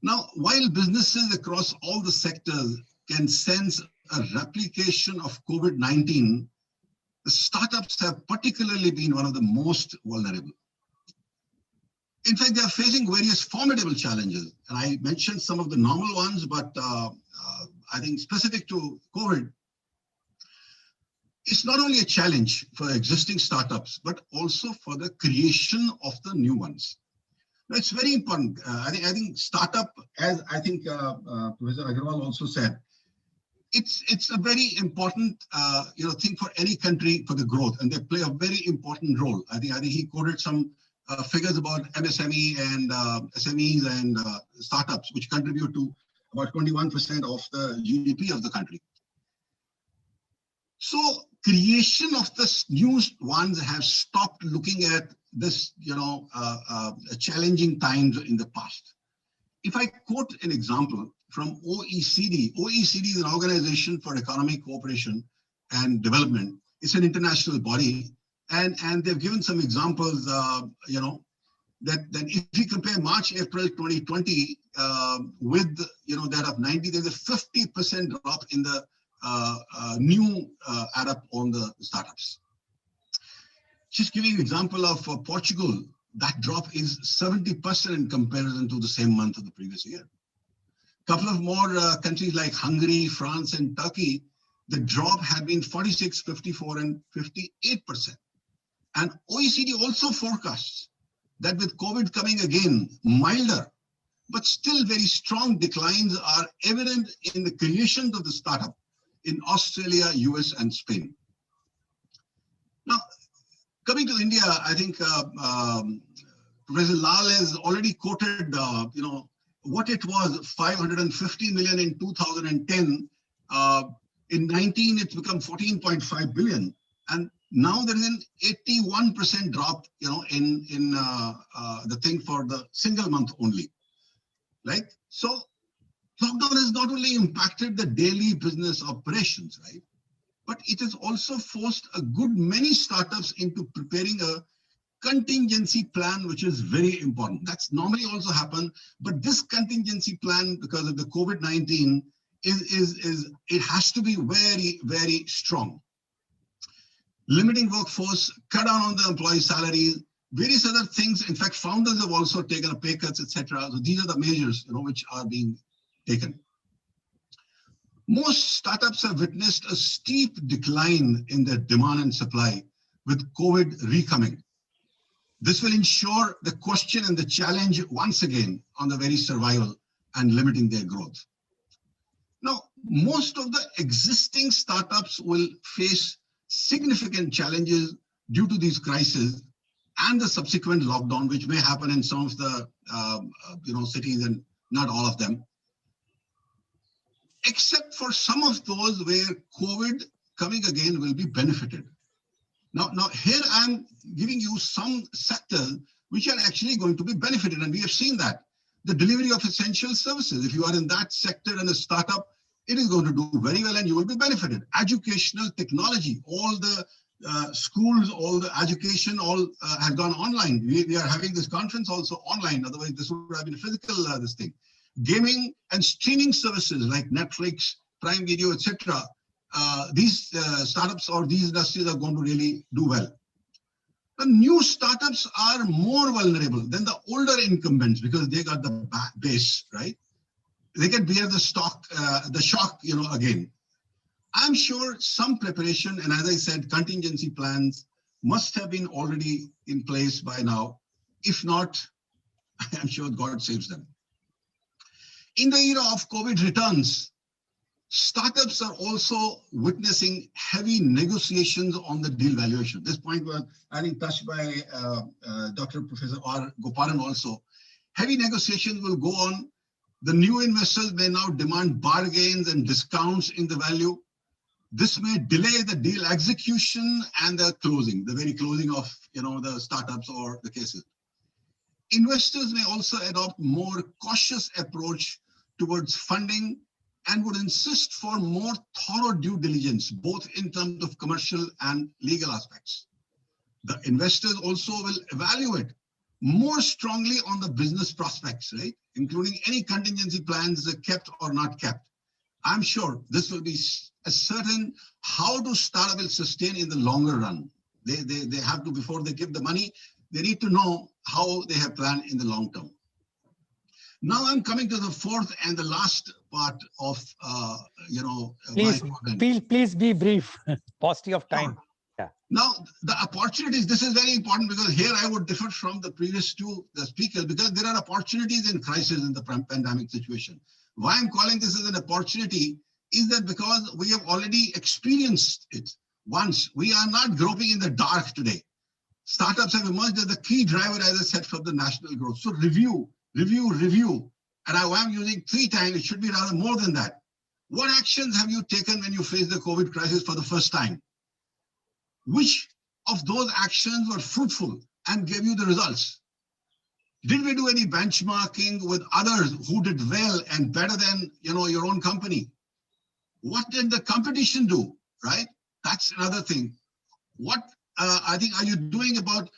Now, while businesses across all the sectors can sense a replication of COVID-19, the startups have particularly been one of the most vulnerable. In fact, they are facing various formidable challenges. And I mentioned some of the normal ones, but I think specific to COVID, it's not only a challenge for existing startups, but also for the creation of the new ones. Now, it's very important. I think startup, as I think Professor Agarwal also said, it's a very important thing for any country for the growth, and they play a very important role. I think he quoted some figures about MSME and SMEs and startups, which contribute to about 21% of the GDP of the country. So creation of the new ones have stopped looking at this, challenging times in the past. If I quote an example, from OECD. OECD is an organization for economic cooperation and development. It's an international body, and they've given some examples. That if you compare March, April 2020 with that of 90, there's a 50% drop in the new add-up on the startups. Just giving you an example of Portugal, that drop is 70% in comparison to the same month of the previous year. Couple of more countries like Hungary, France, and Turkey, the drop had been 46, 54, and 58%. And OECD also forecasts that with COVID coming again, milder, but still very strong declines are evident in the creation of the startup in Australia, US, and Spain. Now, coming to India, I think Professor Lal has already quoted, what it was, 550 million in 2010. In 19, it's become 14.5 billion. And now there is an 81% drop, in the thing for the single month only, right? So lockdown has not only impacted the daily business operations, right? But it has also forced a good many startups into preparing a contingency plan, which is very important. That's normally also happened, but this contingency plan, because of the COVID-19, it has to be very, very strong. Limiting workforce, cut down on the employee salaries, various other things. In fact, founders have also taken a pay cuts, etc. So these are the measures, which are being taken. Most startups have witnessed a steep decline in their demand and supply with COVID recoming. This will ensure the question and the challenge once again on the very survival and limiting their growth. Now, most of the existing startups will face significant challenges due to these crises and the subsequent lockdown, which may happen in some of the cities and not all of them, except for some of those where COVID coming again will be benefited. Now here I'm giving you some sectors which are actually going to be benefited, and we have seen that. The delivery of essential services, if you are in that sector and a startup, it is going to do very well and you will be benefited. Educational technology, all the schools, all the education, all have gone online. We are having this conference also online, otherwise this would have been a physical this thing. Gaming and streaming services like Netflix, Prime Video, etc. These startups or these industries are going to really do well. The new startups are more vulnerable than the older incumbents because they got the base, right? They can bear the shock, again. I'm sure some preparation, and as I said, contingency plans must have been already in place by now. If not, I'm sure God saves them. In the era of COVID returns, startups are also witnessing heavy negotiations on the deal valuation. This point was, I think, touched by Dr. Professor R. Gopalan also. Heavy negotiations will go on. The new investors may now demand bargains and discounts in the value. This may delay the deal execution and the closing, the very closing of the startups or the cases. Investors may also adopt more cautious approach towards funding and would insist for more thorough due diligence, both in terms of commercial and legal aspects. The investors also will evaluate more strongly on the business prospects, right? Including any contingency plans kept or not kept. I'm sure this will be a certain how to startup will sustain in the longer run. They have to, before they give the money, they need to know how they have planned in the long term. Now I'm coming to the fourth and the last part of, Please be brief, paucity of time. Sure. Now, the opportunities, this is very important because here I would differ from the previous two speakers because there are opportunities in crisis in the pandemic situation. Why I'm calling this as an opportunity is that because we have already experienced it once. We are not groping in the dark today. Startups have emerged as the key driver, as I said, for the national growth. So review. And I'm using 3 times, it should be rather more than that. What actions have you taken when you faced the COVID crisis for the first time? Which of those actions were fruitful and gave you the results? Did we do any benchmarking with others who did well and better than, your own company? What did the competition do, right? That's another thing. What I think are you doing about,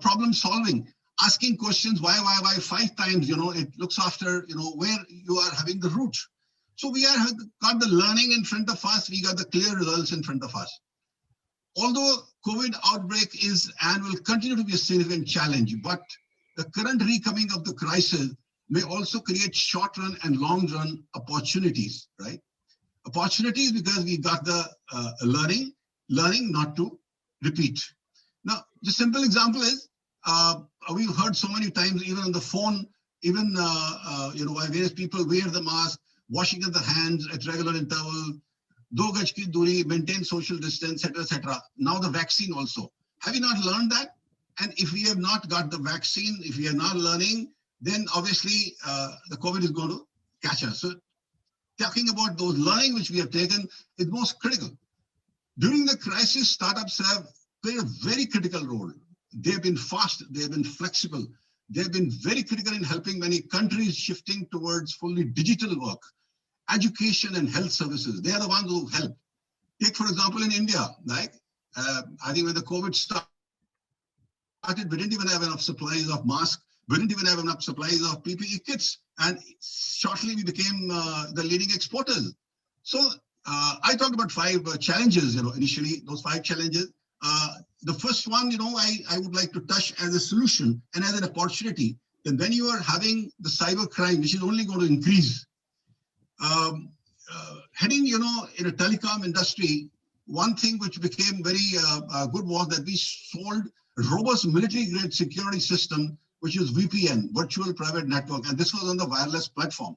problem solving, asking questions, why 5 times, it looks after, where you are having the root. So we got the learning in front of us. We got the clear results in front of us. Although COVID outbreak is and will continue to be a significant challenge, but the current recoming of the crisis may also create short-run and long-run opportunities, right? Opportunities because we got the learning not to repeat. Now, the simple example is, we've heard so many times, even on the phone, even, why various people wear the mask, washing of the hands at regular intervals, 2 gaj ki duri, maintain social distance, etc. Now the vaccine also. Have you not learned that? And if we have not got the vaccine, if we are not learning, then obviously the COVID is going to catch us. So talking about those learning which we have taken is most critical. During the crisis, startups have played a very critical role. They have been fast, they have been flexible, they have been very critical in helping many countries shifting towards fully digital work, education and health services. They are the ones who help. Take, for example, in India, like, I think when the COVID started, we didn't even have enough supplies of masks. We didn't even have enough supplies of PPE kits. And shortly we became the leading exporters. So I talked about 5 challenges, initially, those 5 challenges. The first one, I would like to touch as a solution and as an opportunity. Then when you are having the cyber crime, which is only going to increase, heading, in a telecom industry, one thing which became very good was that we sold robust military-grade security system, which is VPN, Virtual Private Network, and this was on the wireless platform.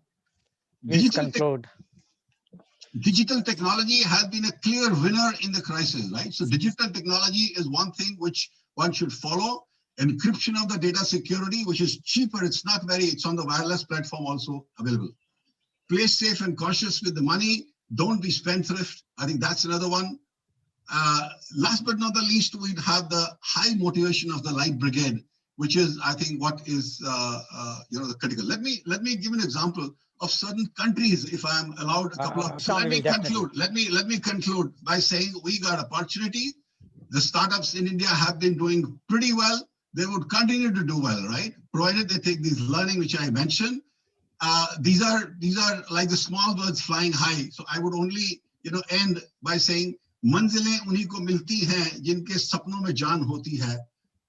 Digital technology has been a clear winner in the crisis, right? So digital technology is one thing which one should follow. Encryption of the data security, which is cheaper. It's on the wireless platform also available. Play safe and cautious with the money. Don't be spendthrift. I think that's another one. Last but not the least, we'd have the high motivation of the Light Brigade, which is, I think, what is, the critical. Let me give an example of certain countries, if I'm allowed a couple of. So let me conclude. Let me conclude by saying we got opportunity. The startups in India have been doing pretty well. They would continue to do well, right? Provided they take these learning, which I mentioned. These are like the small birds flying high. So I would only, end by saying, मंजिलें उन्हीं को मिलती हैं जिनके सपनों में जान होती है,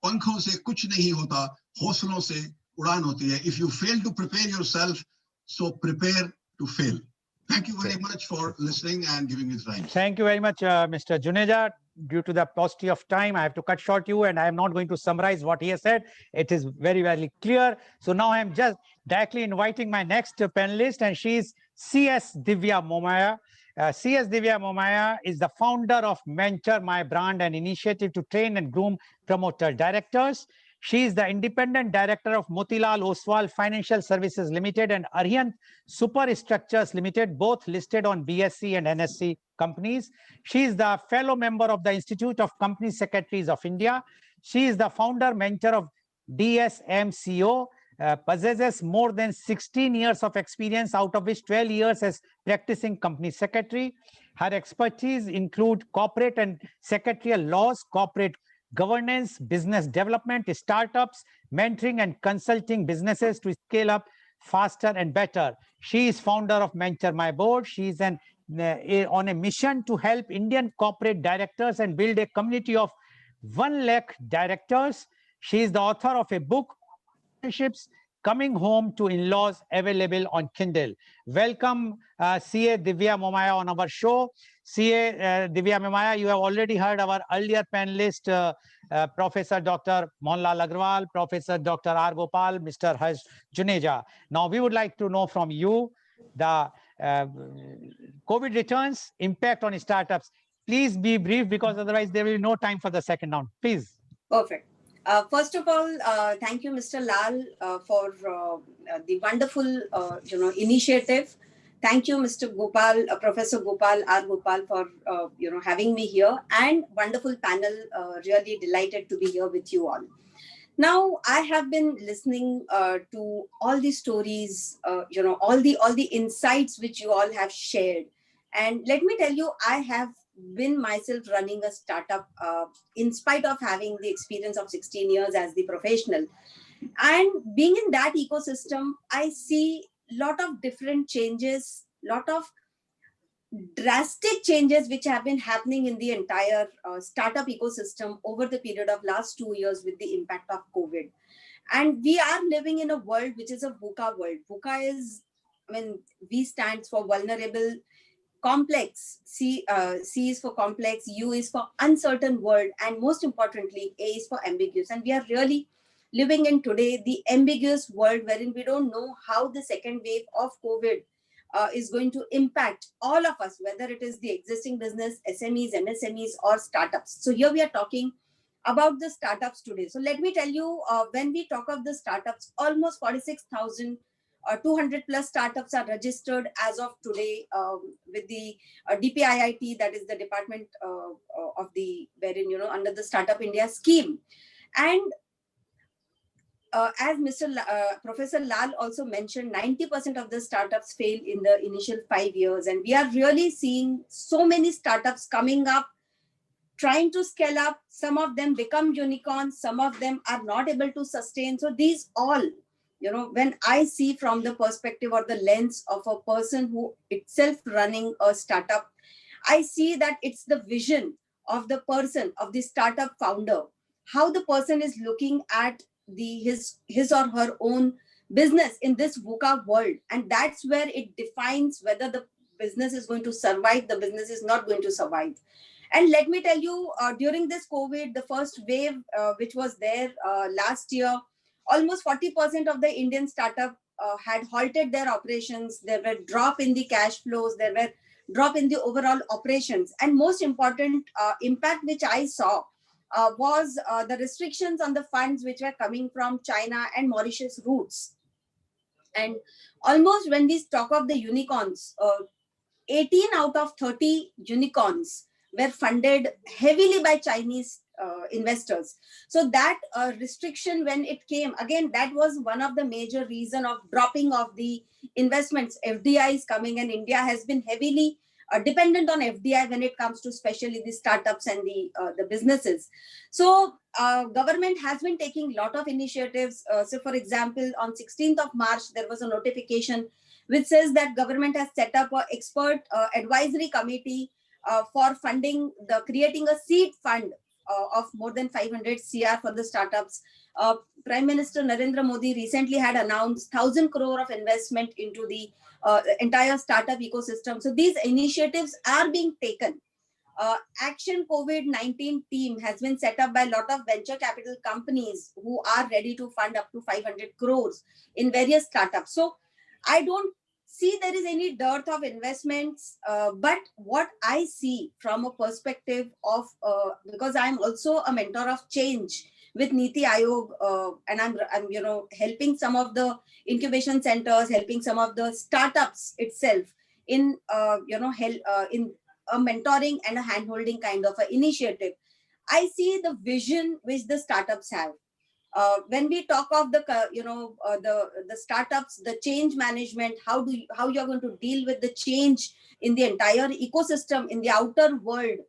पंखों से कुछ नहीं होता, हौसलों से उड़ान होती है. If you fail to prepare yourself, so prepare to fail. Thank you very much for listening and giving me time. Thank you very much, Mr. Juneja. Due to the paucity of time, I have to cut short you, and I am not going to summarize what he has said. It is very, very clear. So now I am just directly inviting my next panelist, and she is CS Divya Momaya. CS Divya Momaya is the founder of Mentor My Brand, an initiative to train and groom promoter directors. She is the independent director of Motilal Oswal Financial Services Limited and Arihant Superstructures Limited, both listed on BSE and NSE companies. She is the fellow member of the Institute of Company Secretaries of India. She is the founder mentor of DSMCO, possesses more than 16 years of experience, out of which 12 years as practicing company secretary. Her expertise include corporate and secretarial laws, corporate governance, business development, startups, mentoring and consulting businesses to scale up faster and better. She is founder of Mentor My Board. She is on a mission to help Indian corporate directors and build a community of 1 lakh directors. She is the author of a book, Relationships Coming Home to In-Laws, available on Kindle. Welcome, CA Divya Momaya on our show. CA Divya Momaya, you have already heard our earlier panelist, Professor Dr. Mohanlal Agrawal, Professor Dr. R. Gopal, Mr. Harsh Juneja. Now, we would like to know from you the COVID returns, impact on startups. Please be brief, because otherwise there will be no time for the second round. Please. Perfect. First of all, thank you, Mr. Lal, for the wonderful, initiative. Thank you, Mr. Gopal, Professor Gopal, R. Gopal, for having me here, and wonderful panel. Really delighted to be here with you all. Now, I have been listening to all the stories, all the insights which you all have shared, and let me tell you, I have been myself running a startup in spite of having the experience of 16 years as the professional, and being in that ecosystem, I see lot of different changes, lot of drastic changes which have been happening in the entire startup ecosystem over the period of last 2 years with the impact of COVID. And we are living in a world which is a VUCA world. VUCA is, I mean, V stands for vulnerable, complex. C is for complex, U is for uncertain world, and most importantly, A is for ambiguous. And we are really living in today the ambiguous world wherein we don't know how the second wave of COVID is going to impact all of us, whether it is the existing business, SMEs, MSMEs, or startups. So here we are talking about the startups today. So let me tell you, when we talk of the startups, almost 46,200 plus startups are registered as of today with the DPIIT, that is the Department of the, wherein, under the Startup India scheme. And as Professor Lal also mentioned, 90% of the startups fail in the initial 5 years. And we are really seeing so many startups coming up, trying to scale up. Some of them become unicorns, some of them are not able to sustain. So these all, when I see from the perspective or the lens of a person who itself running a startup, I see that it's the vision of the person, of the startup founder, how the person is looking at his or her own business in this VUCA world. And that's where it defines whether the business is going to survive, the business is not going to survive. And let me tell you, during this COVID, the first wave, which was there last year, almost 40% of the Indian startup had halted their operations. There were drop in the cash flows. There were drop in the overall operations. And most important impact which I saw was the restrictions on the funds which were coming from China and Mauritius routes. And almost when we talk of the unicorns, 18 out of 30 unicorns were funded heavily by Chinese investors. So that restriction, when it came, again, that was one of the major reason of dropping of the investments. FDI is coming, and India has been heavily dependent on FDI when it comes to especially the startups and the businesses. So government has been taking a lot of initiatives. So for example, on 16th of March, there was a notification which says that government has set up an expert advisory committee for funding, creating a seed fund of more than 500 CR for the startups. Prime Minister Narendra Modi recently had announced 1,000 crore of investment into the entire startup ecosystem. So these initiatives are being taken. Action COVID-19 team has been set up by a lot of venture capital companies who are ready to fund up to 500 crores in various startups. So I don't see there is any dearth of investments, but what I see from a perspective of, because I'm also a mentor of change with Niti Aayog, and I'm helping some of the incubation centers, helping some of the startups itself in in a mentoring and a handholding kind of an initiative. I see the vision which the startups have. When we talk of the startups, the change management, how you're going to deal with the change in the entire ecosystem in the outer world,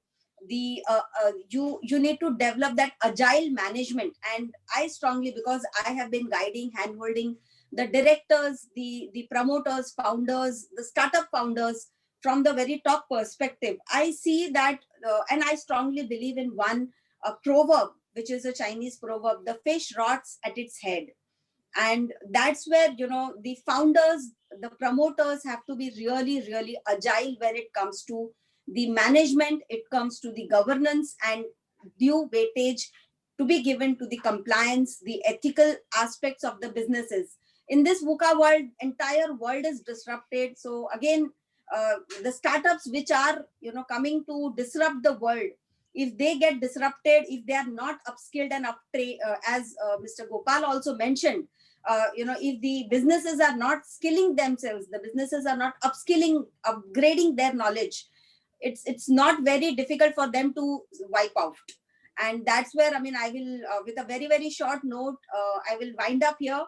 you need to develop that agile management. And I strongly, because I have been guiding, handholding the directors, the promoters, founders, the startup founders from the very top perspective, I see that, and I strongly believe in one proverb, which is a Chinese proverb: the fish rots at its head. And that's where, the founders, the promoters have to be really, really agile when it comes to the management, it comes to the governance, and due weightage to be given to the compliance, the ethical aspects of the businesses. In this VUCA world, entire world is disrupted. So again, the startups which are, coming to disrupt the world, if they get disrupted, if they are not upskilled and as Mr. Gopal also mentioned, if the businesses are not skilling themselves, the businesses are not upskilling, upgrading their knowledge, it's not very difficult for them to wipe out. And that's where, I mean, I will, with a very, very short note, I will wind up here.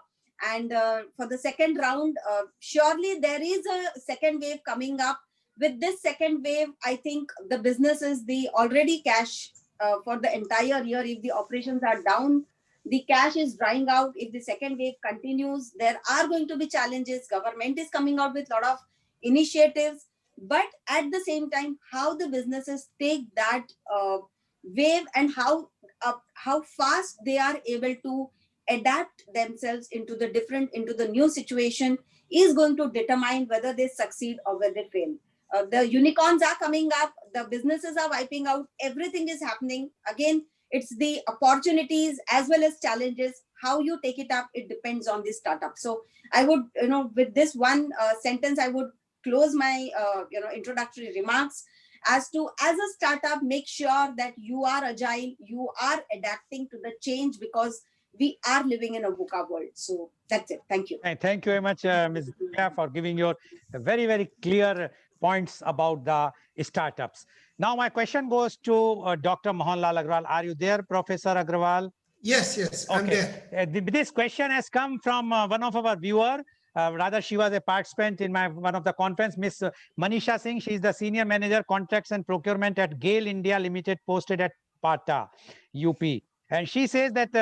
And for the second round, surely there is a second wave coming up. With this second wave, I think the businesses, the already cash for the entire year, if the operations are down, the cash is drying out. If the second wave continues, there are going to be challenges. Government is coming out with a lot of initiatives, but at the same time, how the businesses take that wave, and how fast they are able to adapt themselves into the different, into the new situation, is going to determine whether they succeed or whether they fail. The unicorns are coming up, the businesses are wiping out, everything is happening. Again, it's the opportunities as well as challenges. How you take it up, it depends on the startup. So I would, with this one sentence, I would close my introductory remarks as to, as a startup, make sure that you are agile, you are adapting to the change, because we are living in a VUCA world. So that's it. Thank you. Thank you very much, Ms. Divya, for giving your very, very clear points about the startups. Now, my question goes to Dr. Mohanlal Agrawal. Are you there, Professor Agrawal? Yes, I'm there. This question has come from one of our viewer. Rather, she was a participant in one of the conference, Miss Manisha Singh. She is the Senior Manager, Contracts and Procurement at GAIL India Limited, posted at Pata, UP. And she says that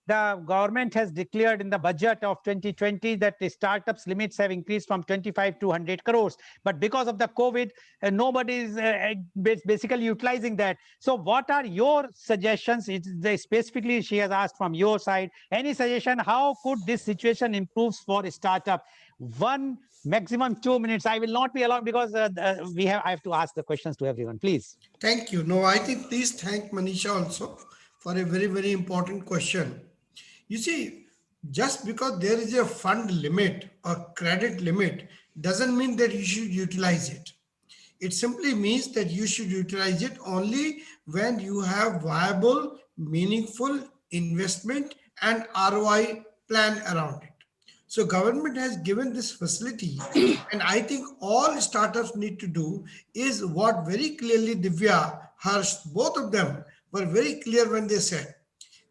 the government has declared in the budget of 2020 that the startups limits have increased from 25 to 100 crores. But because of the COVID, nobody is basically utilizing that. So what are your suggestions? Specifically, she has asked from your side, any suggestion, how could this situation improve for a startup? One, maximum 2 minutes. I will not be allowed, because I have to ask the questions to everyone, please. Thank you. No, I think please thank Manisha also for a very, very important question. You see, just because there is a fund limit or credit limit doesn't mean that you should utilize it. It simply means that you should utilize it only when you have viable, meaningful investment and ROI plan around it. So government has given this facility, and I think all startups need to do is what very clearly Divya, Harsh, both of them were very clear when they said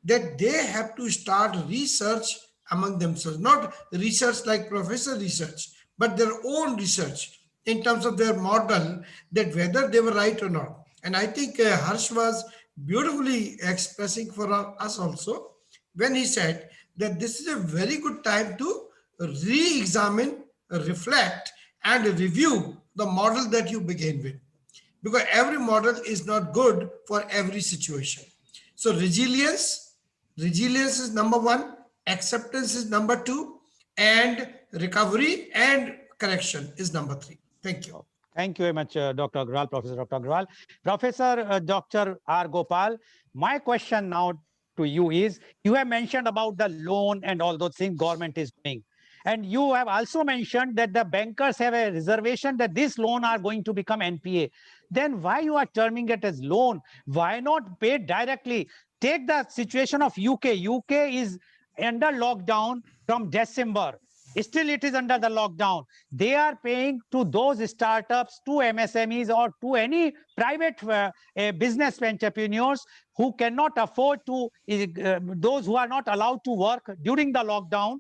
that they have to start research among themselves, not research like professor research, but their own research in terms of their model, that whether they were right or not. And I think Harsh was beautifully expressing for us also when he said that this is a very good time to re-examine, reflect, and review the model that you begin with, because every model is not good for every situation. So resilience is number one, acceptance is number two, and recovery and correction is number three. Thank you. Thank you very much, Dr. Agrawal, Professor Dr. Agrawal. Professor Dr. R. Gopal, my question now to you is, you have mentioned about the loan and all those things government is doing. And you have also mentioned that the bankers have a reservation that this loan are going to become NPA. Then why you are terming it as loan? Why not pay directly? Take the situation of UK. UK is under lockdown from December. Still, it is under the lockdown. They are paying to those startups, to MSMEs, or to any private business entrepreneurs who cannot afford to, those who are not allowed to work during the lockdown,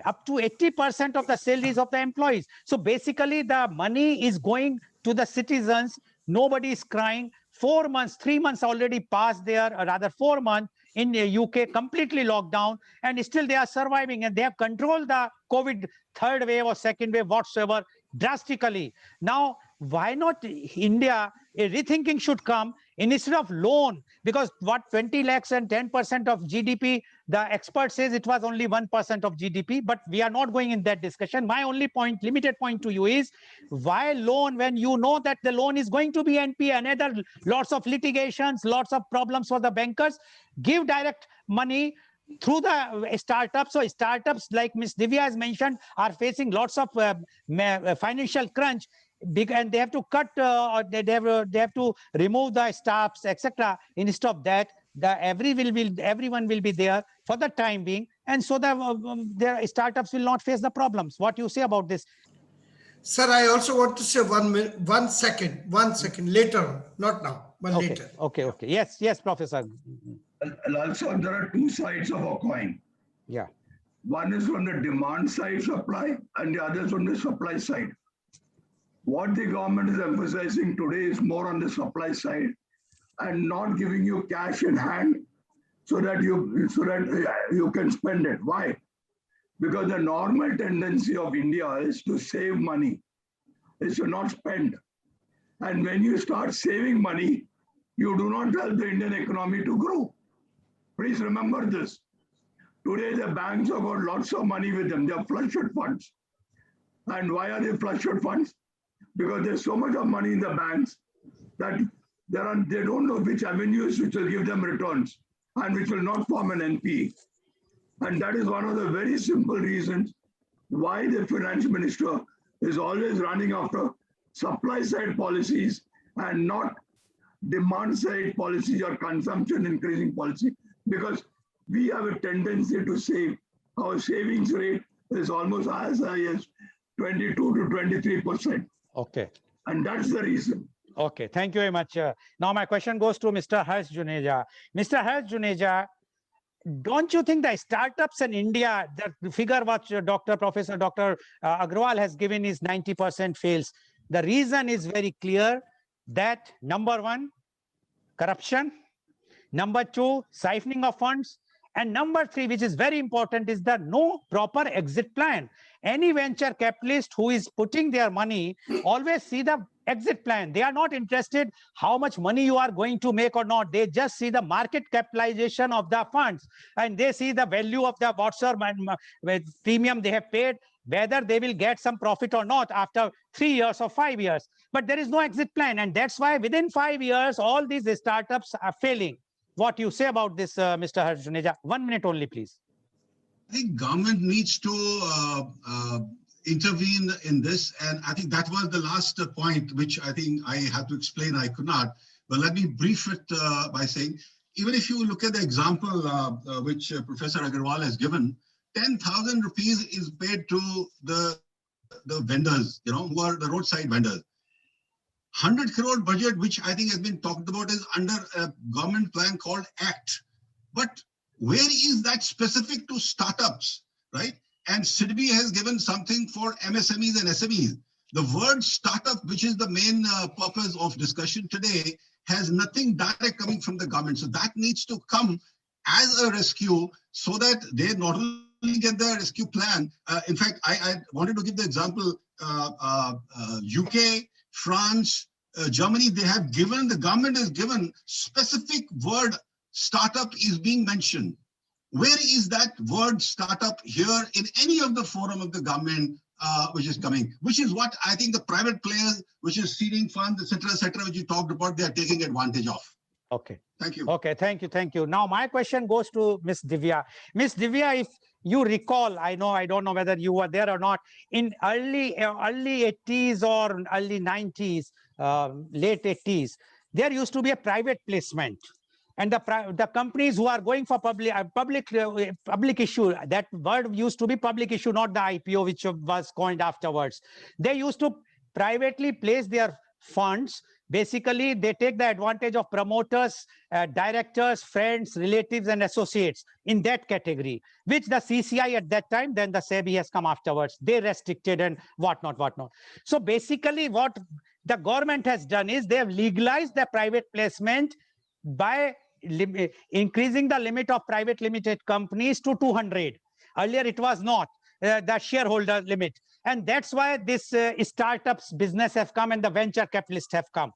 up to 80% of the salaries of the employees. So basically, the money is going to the citizens. Nobody is crying. 4 months, 3 months already passed there, or rather 4 months in the UK, completely locked down, and still they are surviving, and they have controlled the COVID third wave or second wave whatsoever drastically. Now, why not India? A rethinking should come instead of loan, because what 20 lakhs and 10% of GDP, the expert says it was only 1% of GDP, but we are not going in that discussion. My only point, limited point to you is, why loan when you know that the loan is going to be NPA, another lots of litigations, lots of problems for the bankers? Give direct money through the startups. So startups, like Ms. Divya has mentioned, are facing lots of financial crunch, and they have to cut, or they have to remove the staffs, etc. Instead of that, everyone will be there for the time being, and so that their startups will not face the problems. What you say about this? Sir, I also want to say 1 minute, 1 second, later on, not now, but Okay, later. okay, okay. Yes, yes, Professor. Also, there are two sides of a coin. Yeah. One is from the demand side supply and the other is from the supply side. What the government is emphasizing today is more on the supply side and not giving you cash in hand so that you can spend it. Why? Because the normal tendency of India is to save money, is to not spend. And when you start saving money, you do not help the Indian economy to grow. Please remember this. Today, the banks have got lots of money with them. They are flush with funds. And why are they flush with funds? Because there's so much of money in the banks that they don't know which avenues which will give them returns and which will not form an NPE. And that is one of the very simple reasons why the finance minister is always running after supply side policies and not demand side policies or consumption increasing policy, because we have a tendency to save. Our savings rate is almost as high as 22 to 23%. Okay. And that's the reason. Okay. Thank you very much. Now my question goes to Mr. Harsh Juneja. Mr. Harsh Juneja, don't you think the startups in India, the figure what Professor Dr. Agrawal has given is 90% fails. The reason is very clear that number one, corruption. Number two, siphoning of funds. And number three, which is very important, is the no proper exit plan. Any venture capitalist who is putting their money always see the exit plan. They are not interested how much money you are going to make or not. They just see the market capitalization of the funds, and they see the value of the whatsoever premium they have paid, whether they will get some profit or not after 3 years or 5 years. But there is no exit plan, and that's why within 5 years all these startups are failing. What you say about this, Mr. Harsh Juneja? 1 minute only, please. I think government needs to intervene in this, and I think that was the last point which I think I had to explain. I could not, but let me brief it by saying, even if you look at the example which Professor Agarwal has given, 10,000 rupees is paid to the vendors, who are the roadside vendors. 100 crore budget, which I think has been talked about, is under a government plan called ACT. But where is that specific to startups, right? And SIDBI has given something for MSMEs and SMEs. The word startup, which is the main purpose of discussion today, has nothing direct coming from the government. So that needs to come as a rescue so that they not only get the rescue plan. In fact, I wanted to give the example, UK, France, Germany, the government has given specific word startup is being mentioned. Where is that word startup here in any of the forum of the government which is coming, which is what I think the private players, which is seeding funds, etc., which you talked about, they are taking advantage of. Okay. Thank you. Okay, thank you, thank you. Now my question goes to Miss Divya. Miss Divya, if you recall, I don't know whether you were there or not, in early 80s or early 90s, late 80s, there used to be a private placement. And the companies who are going for public issue, that word used to be public issue, not the IPO, which was coined afterwards. They used to privately place their funds. Basically, they take the advantage of promoters, directors, friends, relatives, and associates in that category, which the CCI at that time, then the SEBI has come afterwards. They restricted and whatnot. So basically, what the government has done is they have legalized the private placement by increasing the limit of private limited companies to 200. Earlier, it was not the shareholder limit. And that's why this startups business have come and the venture capitalists have come.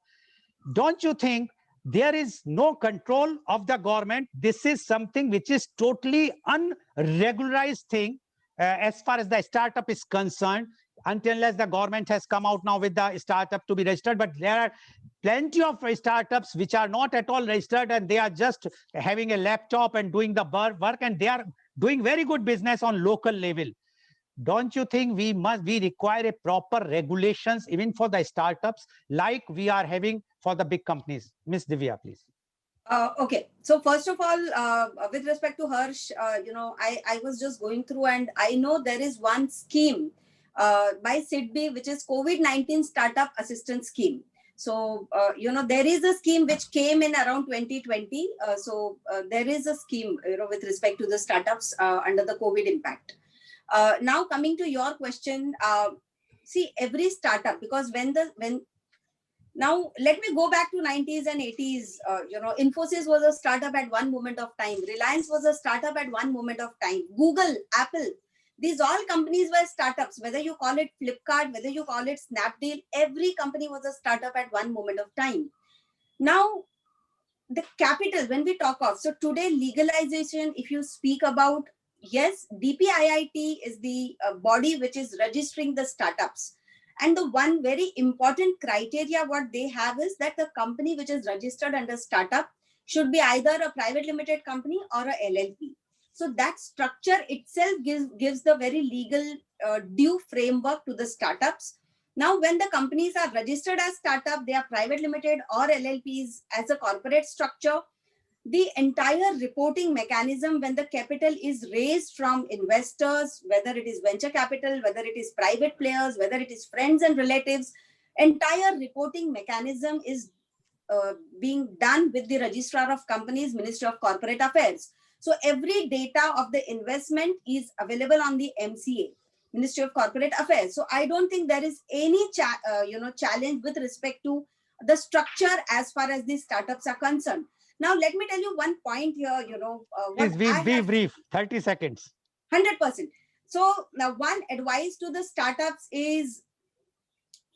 Don't you think there is no control of the government? This is something which is totally unregularized thing as far as the startup is concerned, unless the government has come out now with the startup to be registered. But there are plenty of startups which are not at all registered, and they are just having a laptop and doing the work, and they are doing very good business on local level. Don't you think we require a proper regulations even for the startups like we are having for the big companies? Miss Divya, please. Okay, so first of all, with respect to Harsh, I was just going through, and I know there is one scheme by SIDBI, which is COVID-19 Startup Assistance Scheme. So, there is a scheme which came in around 2020. There is a scheme, with respect to the startups under the COVID impact. Now, coming to your question, see, every startup, because now let me go back to 90s and 80s. Infosys was a startup at one moment of time. Reliance was a startup at one moment of time. Google, Apple, these all companies were startups. Whether you call it Flipkart, whether you call it Snapdeal, every company was a startup at one moment of time. Now, the capital, when we talk of, so today legalization, if you speak about, yes, DPIIT is the body which is registering the startups. And the one very important criteria what they have is that the company which is registered under startup should be either a private limited company or a LLP. So that structure itself gives the very legal due framework to the startups. Now, when the companies are registered as startup, they are private limited or LLPs as a corporate structure, the entire reporting mechanism when the capital is raised from investors, whether it is venture capital, whether it is private players, whether it is friends and relatives, entire reporting mechanism is being done with the Registrar of Companies, Ministry of Corporate Affairs. So every data of the investment is available on the MCA, Ministry of Corporate Affairs. So I don't think there is any challenge with respect to the structure as far as these startups are concerned. Now, let me tell you one point here, Please be brief, 30 seconds. 100%. So now one advice to the startups is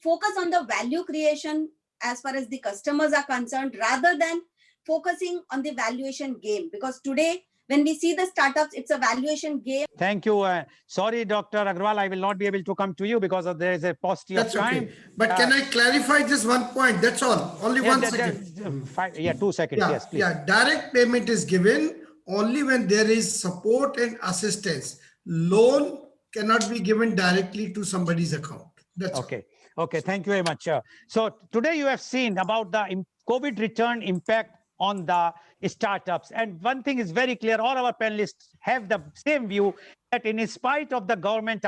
focus on the value creation as far as the customers are concerned, rather than focusing on the valuation game. Because today, when we see the startups, it's a valuation game. Thank you. Sorry, Dr. Agrawal, I will not be able to come to you because there is a paucity of time. Okay. But can I clarify just one point? That's all. Only 1 second. 2 seconds. Yes, please. Yeah. Direct payment is given only when there is support and assistance. Loan cannot be given directly to somebody's account. That's okay. All. Okay. Thank you very much. So today you have seen about the COVID return impact on the startups. And one thing is very clear, all our panelists have the same view that in spite of the government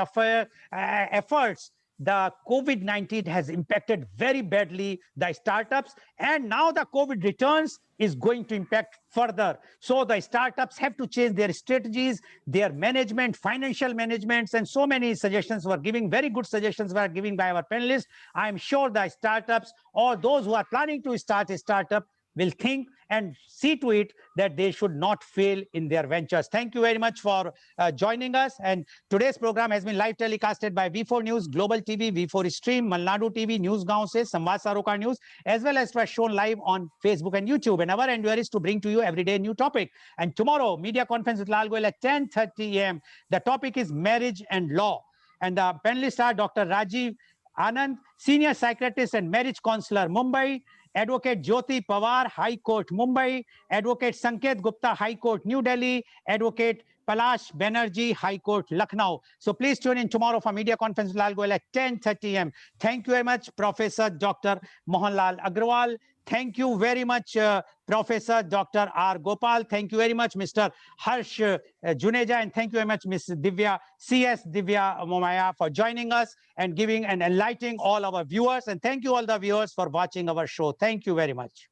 efforts, the COVID-19 has impacted very badly the startups. And now the COVID returns is going to impact further. So the startups have to change their strategies, their management, financial managements, and so many suggestions were giving, very good suggestions were given by our panelists. I'm sure the startups or those who are planning to start a startup will think and see to it that they should not fail in their ventures. Thank you very much for joining us. And today's program has been live telecasted by V4 News, Global TV, V4 Stream, Malnadu TV, News Gaon Se, Samvad Saroka News, as well as was shown live on Facebook and YouTube. And our endeavor is to bring to you every day a new topic. And tomorrow, media conference with Lal Goel at 10:30 a.m. The topic is marriage and law. And the panelists are Dr. Rajiv Anand, Senior Psychiatrist and Marriage Counselor, Mumbai, Advocate Jyoti Pawar, High Court, Mumbai, Advocate Sanket Gupta, High Court, New Delhi, Advocate Palash Banerjee, High Court, Lucknow. So please tune in tomorrow for media conference with Lal Goel at 10:30 a.m. Thank you very much, Professor Dr. Mohanlal Agrawal. Thank you very much, Professor Dr. R. Gopal. Thank you very much, Mr. Harsh Juneja. And thank you very much, Ms. Divya, CS Divya Momaya, for joining us and giving and enlightening all our viewers. And thank you all the viewers for watching our show. Thank you very much.